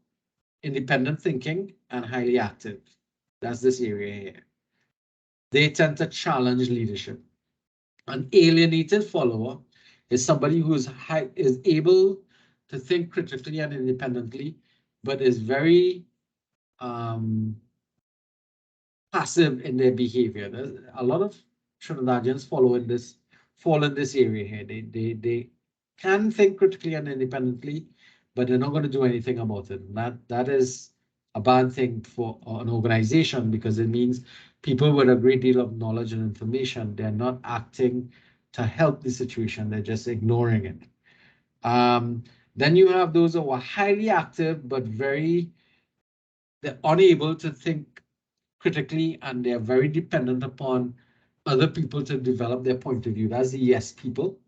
independent thinking, and highly active. That's this area here. They tend to challenge leadership. An alienated follower is somebody who is able to think critically and independently, but is very passive in their behavior. There's a lot of Trinidadians fall in this area here. They can think critically and independently, but they're not going to do anything about it. And that is a bad thing for an organization, because it means people with a great deal of knowledge and information, they're not acting to help the situation. They're just ignoring it. Then you have those who are highly active, but they're unable to think critically, and they're very dependent upon other people to develop their point of view. That's the yes people.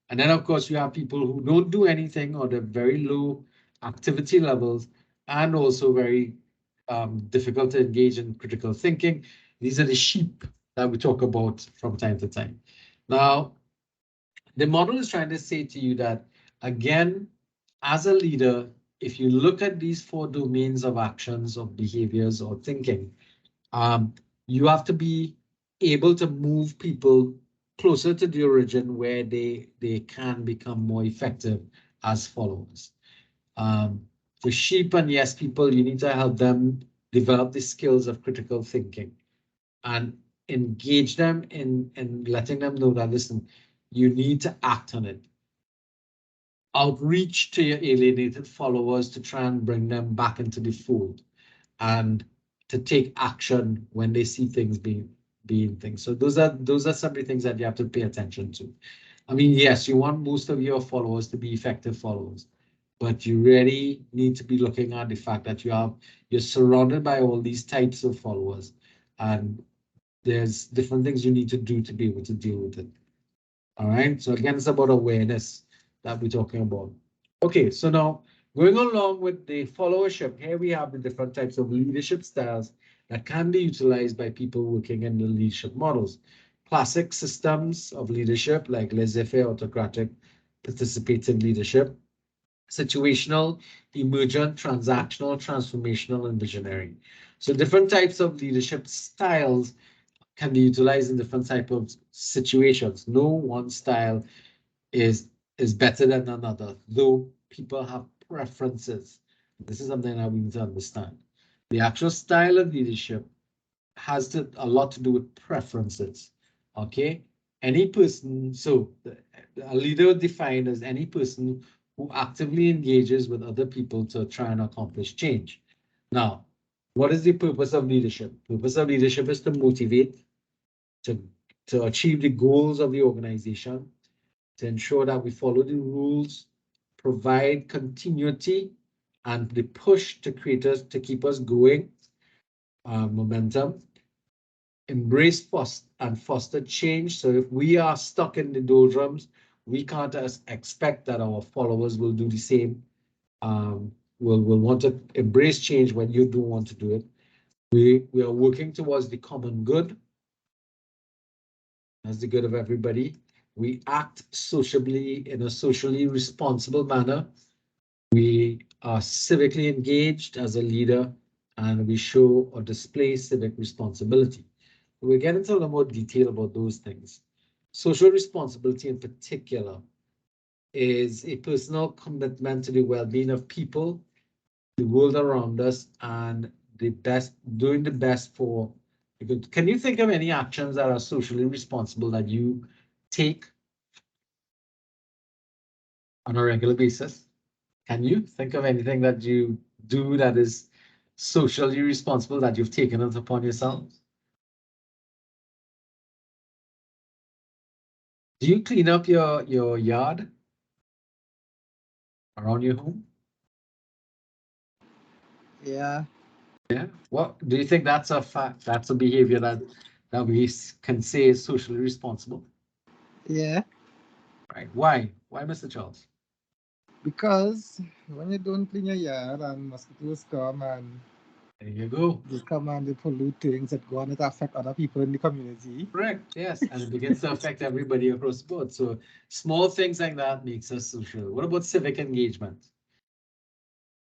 And then, of course, you have people who don't do anything, or they're very low activity levels, and also very difficult to engage in critical thinking. These are the sheep that we talk about from time to time. Now, the model is trying to say to you that, again, as a leader, if you look at these 4 domains of actions, of behaviors, or thinking, you have to be able to move people closer to the origin, where they can become more effective as followers. For sheep and yes people, you need to help them develop the skills of critical thinking and engage them in letting them know that, listen, you need to act on it. Outreach to your alienated followers to try and bring them back into the fold, and to take action when they see things being things. So those are some of the things that you have to pay attention to. I mean, yes, you want most of your followers to be effective followers, but you really need to be looking at the fact that you're surrounded by all these types of followers, and there's different things you need to do to be able to deal with it. All right, so again, it's about awareness that we're talking about. Okay, so now going along with the followership, here we have the different types of leadership styles that can be utilized by people working in the leadership models. Classic systems of leadership like laissez-faire, autocratic, participative leadership, situational, emergent, transactional, transformational, and visionary. So different types of leadership styles can be utilized in different types of situations. No one style is better than another, though people have preferences. This is something that we need to understand. The actual style of leadership has a lot to do with preferences. Okay, any person, so a leader defined as any person who actively engages with other people to try and accomplish change. Now, what is the purpose of leadership? Purpose of leadership is to motivate, to achieve the goals of the organization, to ensure that we follow the rules, provide continuity, and the push to keep us going, momentum, embrace and foster change. So if we are stuck in the doldrums, we can't expect that our followers will do the same. Will want to embrace change when you don't want to do it. We are working towards the common good. That's the good of everybody. We act sociably in a socially responsible manner. We are civically engaged as a leader, and we show or display civic responsibility. We'll get into a little more detail about those things. Social responsibility in particular is a personal commitment to the well-being of people, the world around us, and doing the best for the good. Can you think of any actions that are socially responsible that you take on a regular basis? Can you think of anything that you do that is socially responsible that you've taken it upon yourself? Do you clean up your yard around your home? Yeah. Yeah. What do you think that's a fact? That's a behavior that we can say is socially responsible? Yeah. Right. Why? Why, Mr. Charles? Because when you don't clean your yard and mosquitoes come and There you go. They come and they pollute things that go on that affect other people in the community. Correct. Yes, and it begins to affect everybody across the board. So small things like that makes us social. What about civic engagement?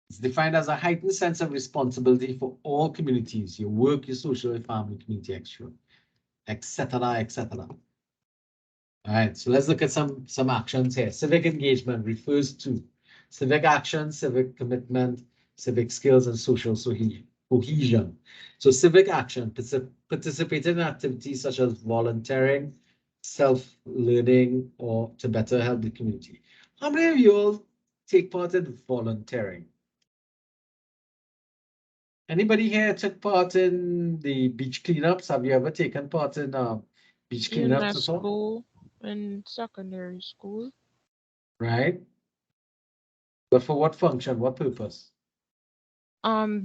It's defined as a heightened sense of responsibility for all communities, your work, your social, your family, community, etc., etc. All right, so let's look at some actions here. Civic engagement refers to civic action, civic commitment, civic skills, and social cohesion. So civic action, participating in activities such as volunteering, self-learning, or to better help the community. How many of you all take part in volunteering? Anybody here took part in the beach cleanups? Have you ever taken part in beach In cleanups at all? school, in secondary school. Right? But for what function? What purpose?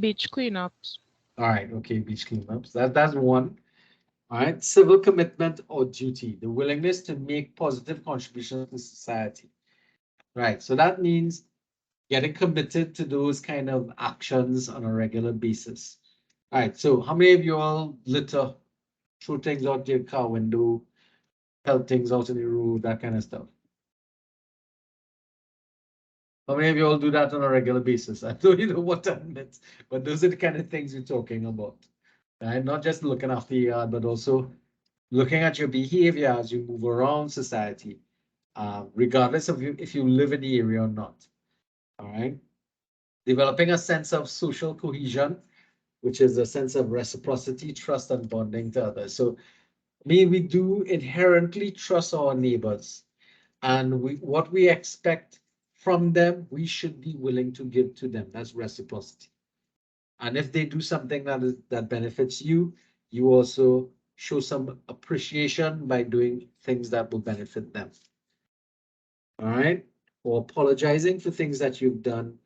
Beach cleanups. All right, okay, beach cleanups. That's one. All right, civil commitment or duty, the willingness to make positive contributions to society. Right, so that means getting committed to those kind of actions on a regular basis. All right, so how many of you all litter, throw things out your car window, help things out in the road, that kind of stuff? How many of you all do that on a regular basis? I don't know what that means, but those are the kind of things we're talking about. Right? Not just looking after your yard, but also looking at your behavior as you move around society, regardless of if you live in the area or not. All right. Developing a sense of social cohesion, which is a sense of reciprocity, trust, and bonding to others. So, we do inherently trust our neighbors, and what we expect from them, we should be willing to give to them. That's reciprocity. And if they do something that benefits you, you also show some appreciation by doing things that will benefit them. All right, or apologizing for things that you've done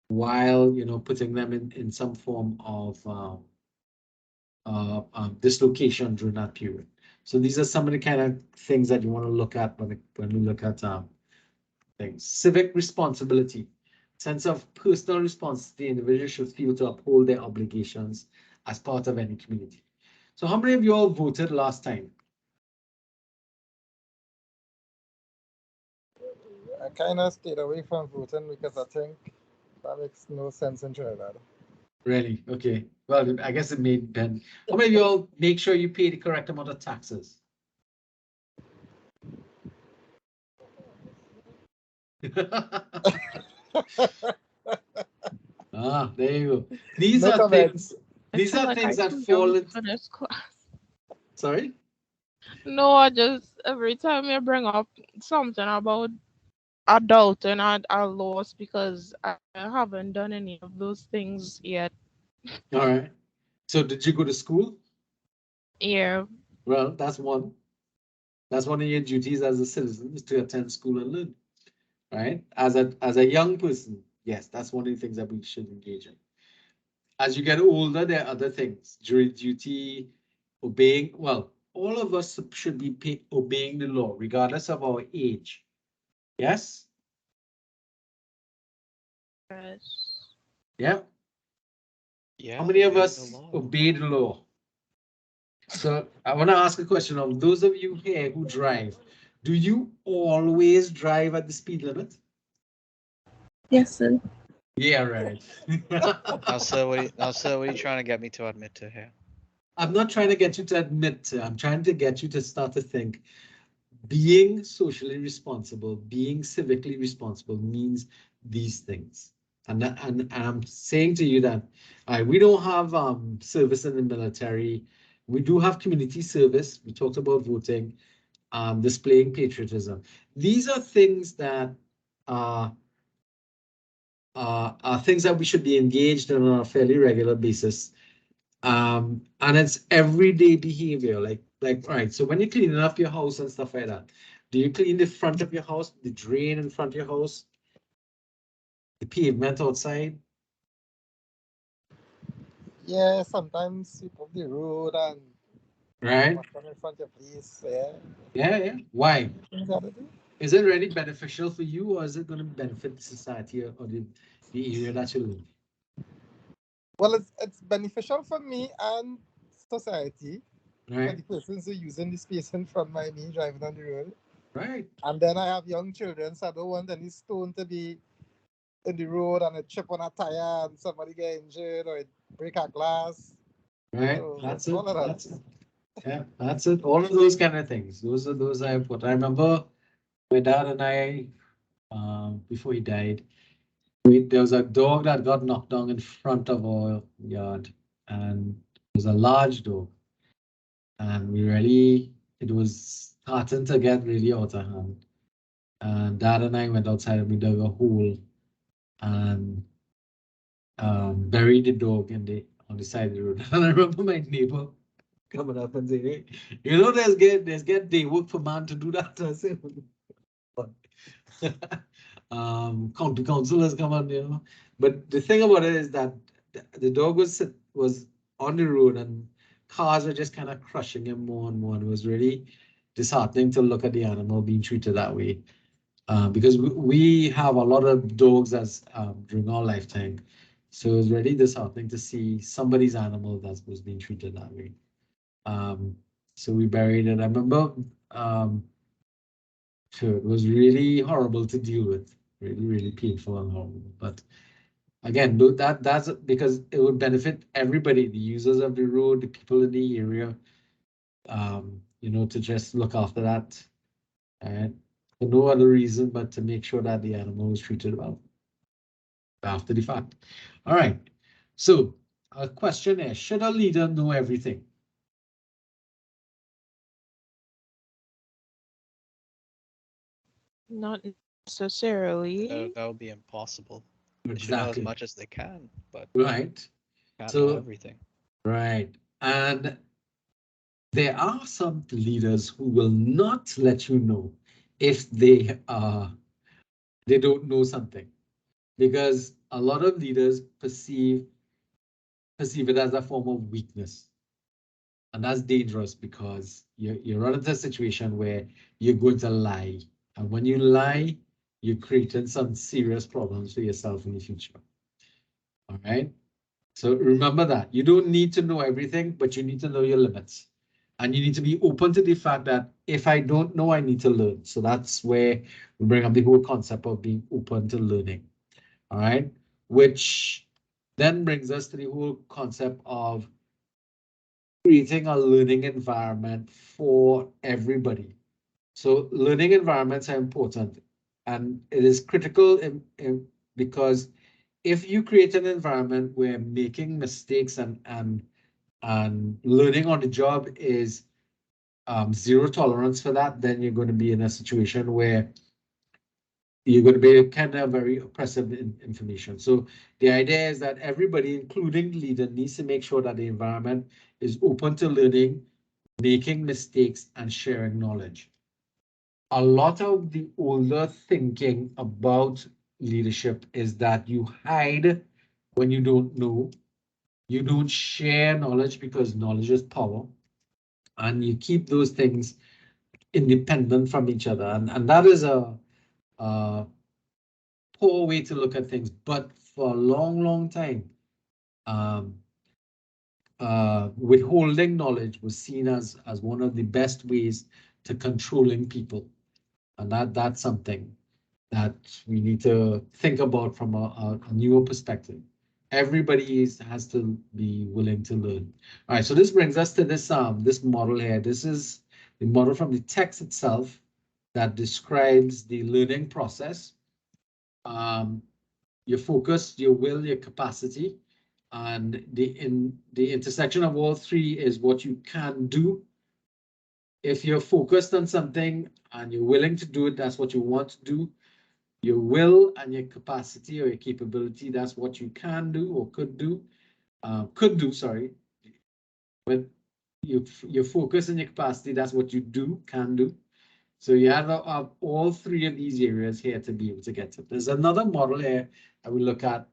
while putting them in some form of dislocation during that period. So these are some of the kind of things that you want to look at when we look at things. Civic responsibility, sense of personal responsibility. Individuals should feel to uphold their obligations as part of any community. So how many of you all voted last time? I kind of stayed away from voting because I think that makes no sense in Trinidad. Really? Okay. Well, I guess it made Ben. How many of you all make sure you pay the correct amount of taxes? There you go. These No are comments. things. These are things that too fall young into. for this class. Sorry? No, I just every time you bring up something about adulting, I lost because I haven't done any of those things yet. All right. So did you go to school? Yeah. Well, that's one. That's one of your duties as a citizen is to attend school and learn. Right? As a young person, yes, that's one of the things that we should engage in. As you get older, there are other things. Jury duty, obeying. Well, all of us should be obeying the law, regardless of our age. Yes? Yes. Yeah. Yeah. How many of obey the us law. obey the law? So I want to ask a question of those of you here who drive. Do you always drive at the speed limit? Yes, sir. Yeah, right. Now, sir, what are you trying to get me to admit to here? I'm not trying to get you to admit to, I'm trying to get you to start to think. Being socially responsible, being civically responsible means these things. And I'm saying to you that we don't have service in the military. We do have community service. We talked about voting, displaying patriotism. These are things that are things that we should be engaged in on a fairly regular basis. And it's everyday behavior. Like, all right, so when you're cleaning up your house and stuff like that, do you clean the front of your house, the drain in front of your house, the pavement outside? Yeah, sometimes sweep up the road and Right? wash down in front of your place. Yeah. Yeah. Why? Things that I do. Is it really beneficial for you, or is it going to benefit the society or the area that you live? Well, it's beneficial for me and society, for Right, the persons who are using the space in front of me driving on the road. right, And then I have young children, so I don't want any stone to be in the road and a chip on a tire and somebody get injured or it break a glass. right. So That's all it. of that. That's it. Yeah, that's it. All of those kind of things. Those I put. I remember my dad and I, before he died, there was a dog that got knocked down in front of our yard, and it was a large dog, and it was starting to get really out of hand. And Dad and I went outside and we dug a hole and buried the dog on the side of the road. And I remember my neighbor coming up and saying, "Hey, there's get day work for man to do that." I said, "What?" County councillors come on. But the thing about it is that the dog was on the road and cars were just kind of crushing him more and more. And it was really disheartening to look at the animal being treated that way. Because we have a lot of dogs as during our lifetime. So it's really disheartening to see somebody's animal that was being treated that way. So we buried it. I remember sure, it was really horrible to deal with, really, really painful and horrible. But again, that's because it would benefit everybody, the users of the road, the people in the area, to just look after that. And for no other reason but to make sure that the animal was treated well after the fact. All right. So a question is, should a leader know everything? Not necessarily. That would be impossible. They should know as Exactly. much as they can, but Right. can't know So, everything. right. And there are some leaders who will not let you know if they don't know something, because a lot of leaders perceive it as a form of weakness. And that's dangerous because you run into a situation where you're going to lie. And when you lie, you're creating some serious problems for yourself in the future. All right. So remember that you don't need to know everything, but you need to know your limits. And you need to be open to the fact that if I don't know, I need to learn. So that's where we bring up the whole concept of being open to learning. All right. Which then brings us to the whole concept of creating a learning environment for everybody. So learning environments are important, and it is critical because if you create an environment where making mistakes and learning on the job is zero tolerance for that, then you're going to be in a situation where you're going to be kind of very oppressive information. So the idea is that everybody, including the leader, needs to make sure that the environment is open to learning, making mistakes, and sharing knowledge. A lot of the older thinking about leadership is that you hide when you don't know, you don't share knowledge because knowledge is power, and you keep those things independent from each other. And that is a poor way to look at things. But for a long, long time, um, withholding knowledge was seen as one of the best ways to controlling people. And that's something that we need to think about from a newer perspective. Everybody has to be willing to learn. All right, so this brings us to this model here. This is the model from the text itself that describes the learning process. Your focus, your will, your capacity, and the intersection of all three is what you can do. If you're focused on something and you're willing to do it, that's what you want to do. Your will and your capacity or your capability, that's what you can do or could do, sorry. But your focus and your capacity, that's what you can do. So you have all three of these areas here to be able to get to. There's another model here I will look at,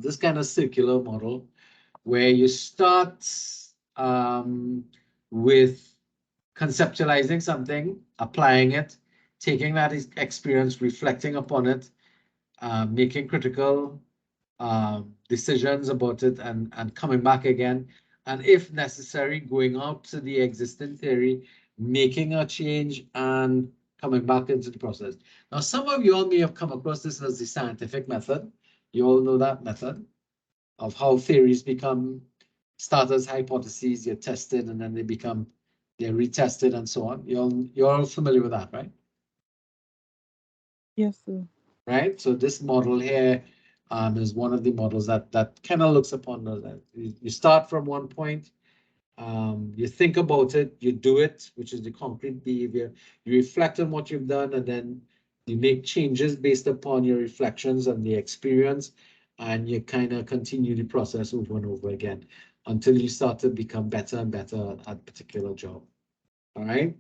this kind of circular model where you start with conceptualizing something, applying it, taking that experience, reflecting upon it, making critical decisions about it and coming back again. And if necessary, going out to the existing theory, making a change and coming back into the process. Now, some of you all may have come across this as the scientific method. You all know that method of how theories become start as hypotheses, you're tested, and then they're retested and so on. You're all familiar with that, right? Yes, sir. Right? So this model here is one of the models that kind of looks upon that. You start from one point, you think about it, you do it, which is the concrete behavior. You reflect on what you've done, and then you make changes based upon your reflections and the experience, and you kind of continue the process over and over again until you start to become better and better at a particular job. All right.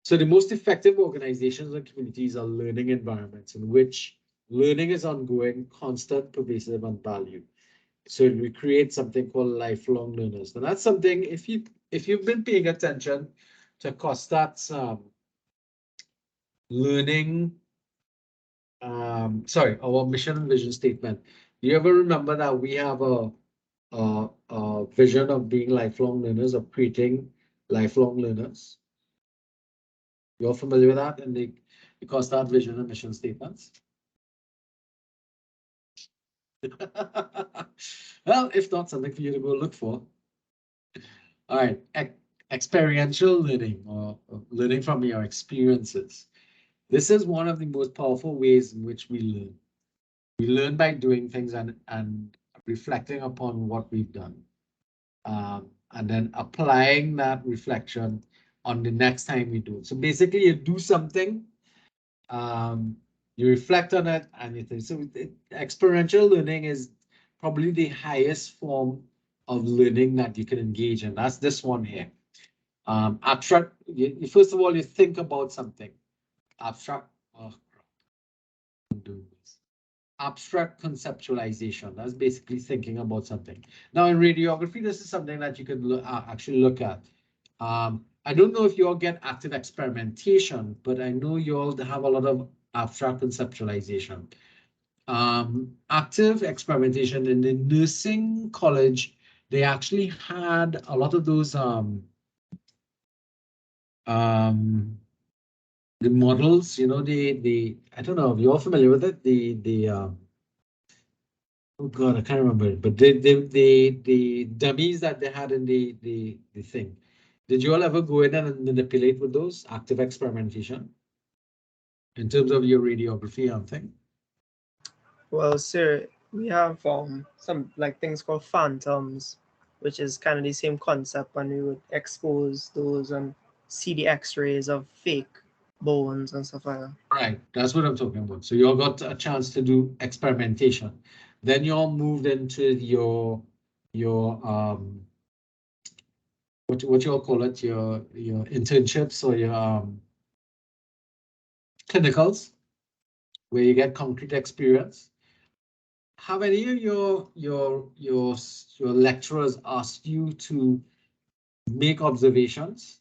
So the most effective organizations and communities are learning environments in which learning is ongoing, constant, pervasive, and valued. So we create something called lifelong learners. And that's something, if you've been paying attention to Costat's learning, our mission and vision statement. Do you ever remember that we have a vision of being lifelong learners, of creating lifelong learners? You're familiar with that in the Costat vision and mission statements? Well, if not, something for you to go look for. All right, experiential learning or learning from your experiences. This is one of the most powerful ways in which we learn. We learn by doing things and reflecting upon what we've done. And then applying that reflection on the next time we do it. So basically you do something, you reflect on it, and you think. So experiential learning is probably the highest form of learning that you can engage in. That's this one here. Abstract, first of all, you think about something. Abstract, oh crap, I'm doing this. Abstract conceptualization. That's basically thinking about something. Now in radiography, this is something that you could actually look at. I don't know if you all get active experimentation, but I know you all have a lot of abstract conceptualization. Active experimentation in the nursing college, they actually had a lot of those the models, you know, I don't know if you're familiar with it, oh God, I can't remember it, but the dummies that they had in the thing. Did you all ever go in and manipulate with those active experimentation in terms of your radiography and thing? Well, sir, we have some like things called phantoms, which is kind of the same concept when we would expose those and see the X-rays of fake bones and stuff like that. Right, that's what I'm talking about. So you all got a chance to do experimentation. Then you all moved into your what you all call it, your internships or your clinicals, where you get concrete experience. Have any of your lecturers asked you to make observations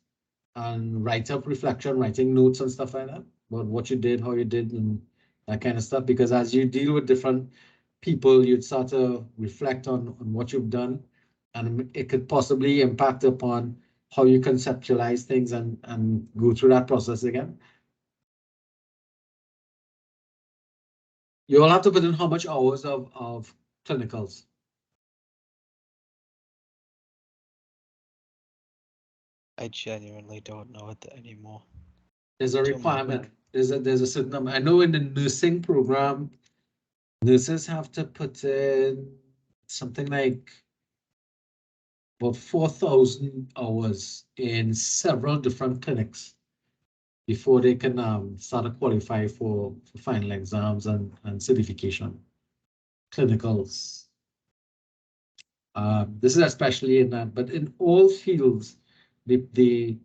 and write up reflection, writing notes and stuff like that about what you did, how you did, and that kind of stuff? Because as you deal with different people, you'd start to reflect on what you've done, and it could possibly impact upon how you conceptualize things and go through that process again. You all have to put in how much hours of clinicals. I genuinely don't know it anymore. There's a requirement. There's a certain number. I know in the nursing program, nurses have to put in something like about 4,000 hours in several different clinics before they can start to qualify for final exams and certification. Clinicals. This is especially in that, but in all fields, the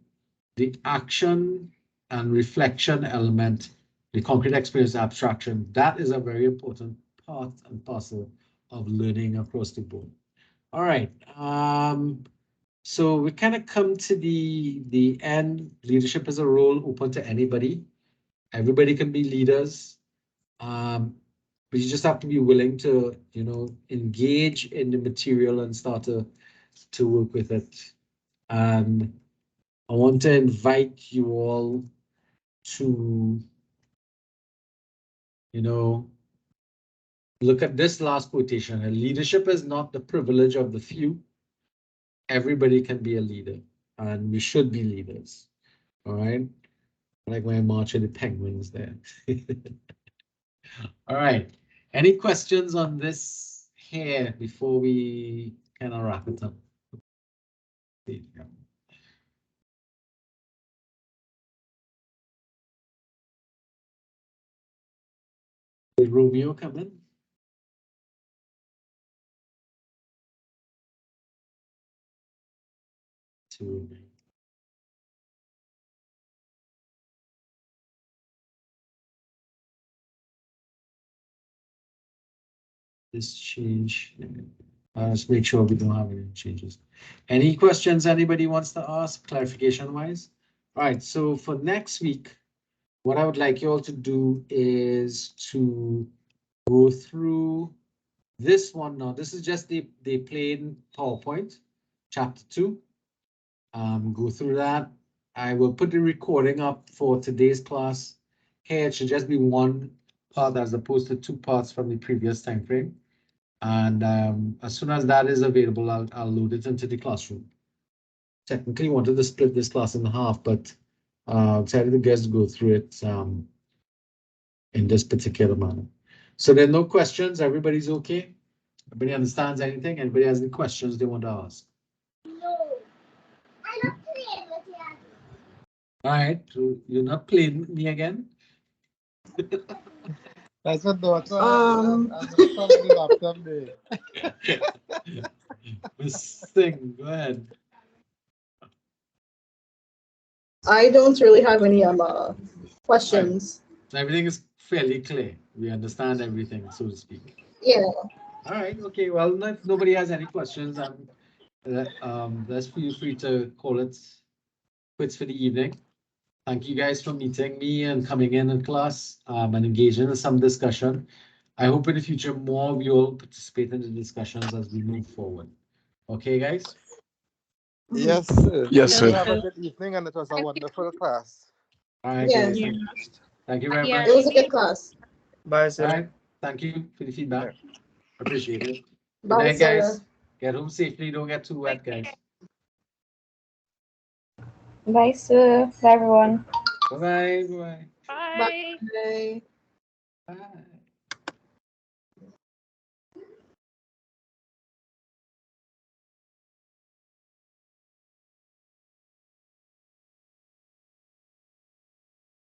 action and reflection element, the concrete experience abstraction, that is a very important part and parcel of learning across the board. All right. So we kind of come to the end. Leadership is a role open to anybody. Everybody can be leaders. but you just have to be willing to, you know, engage in the material and start to work with it. And I want to invite you all to, you know, look at this last quotation. Leadership is not the privilege of the few. Everybody can be a leader, and we should be leaders. All right. Like when I march with the penguins there. All right. Any questions on this here before we kind of wrap it up? Did Romeo come in? To this change. Let's make sure we don't have any changes. Any questions anybody wants to ask, clarification wise? All right, so for next week, what I would like you all to do is to go through this one now. This is just the plain PowerPoint, chapter 2. Go through that. I will put the recording up for today's class. Here it should just be one part as opposed to 2 parts from the previous time frame. And as soon as that is available, I'll load it into the classroom. Technically wanted to split this class in half, but decided the guys to go through it in this particular manner. So there are no questions. Everybody's okay. Everybody understands anything? Anybody has any questions they want to ask? No, I'm not playing with you. All right, so you're not playing with me again? That's what daughter. I'm just calling the laptop there. Miss Singh, go ahead. I don't really have any questions. Right. So everything is fairly clear. We understand everything, so to speak. Yeah. All right. Okay. Well, if nobody has any questions, let's feel free to call it quits for the evening. Thank you guys for meeting me and coming in class and engaging in some discussion. I hope in the future more of you will participate in the discussions as we move forward. Okay, guys? Yes, sir. Yes, sir. Have a good evening, and it was a wonderful class. All right, Yeah. guys. Thank you very much. It was a good class. Bye, All sir. right. Thank you for the feedback. Appreciate it. Good Bye, night, sir. guys. Get home safely. Don't get too wet, guys. Bye, sir. Bye, everyone. Bye-bye. Bye-bye. Bye. Bye. Bye.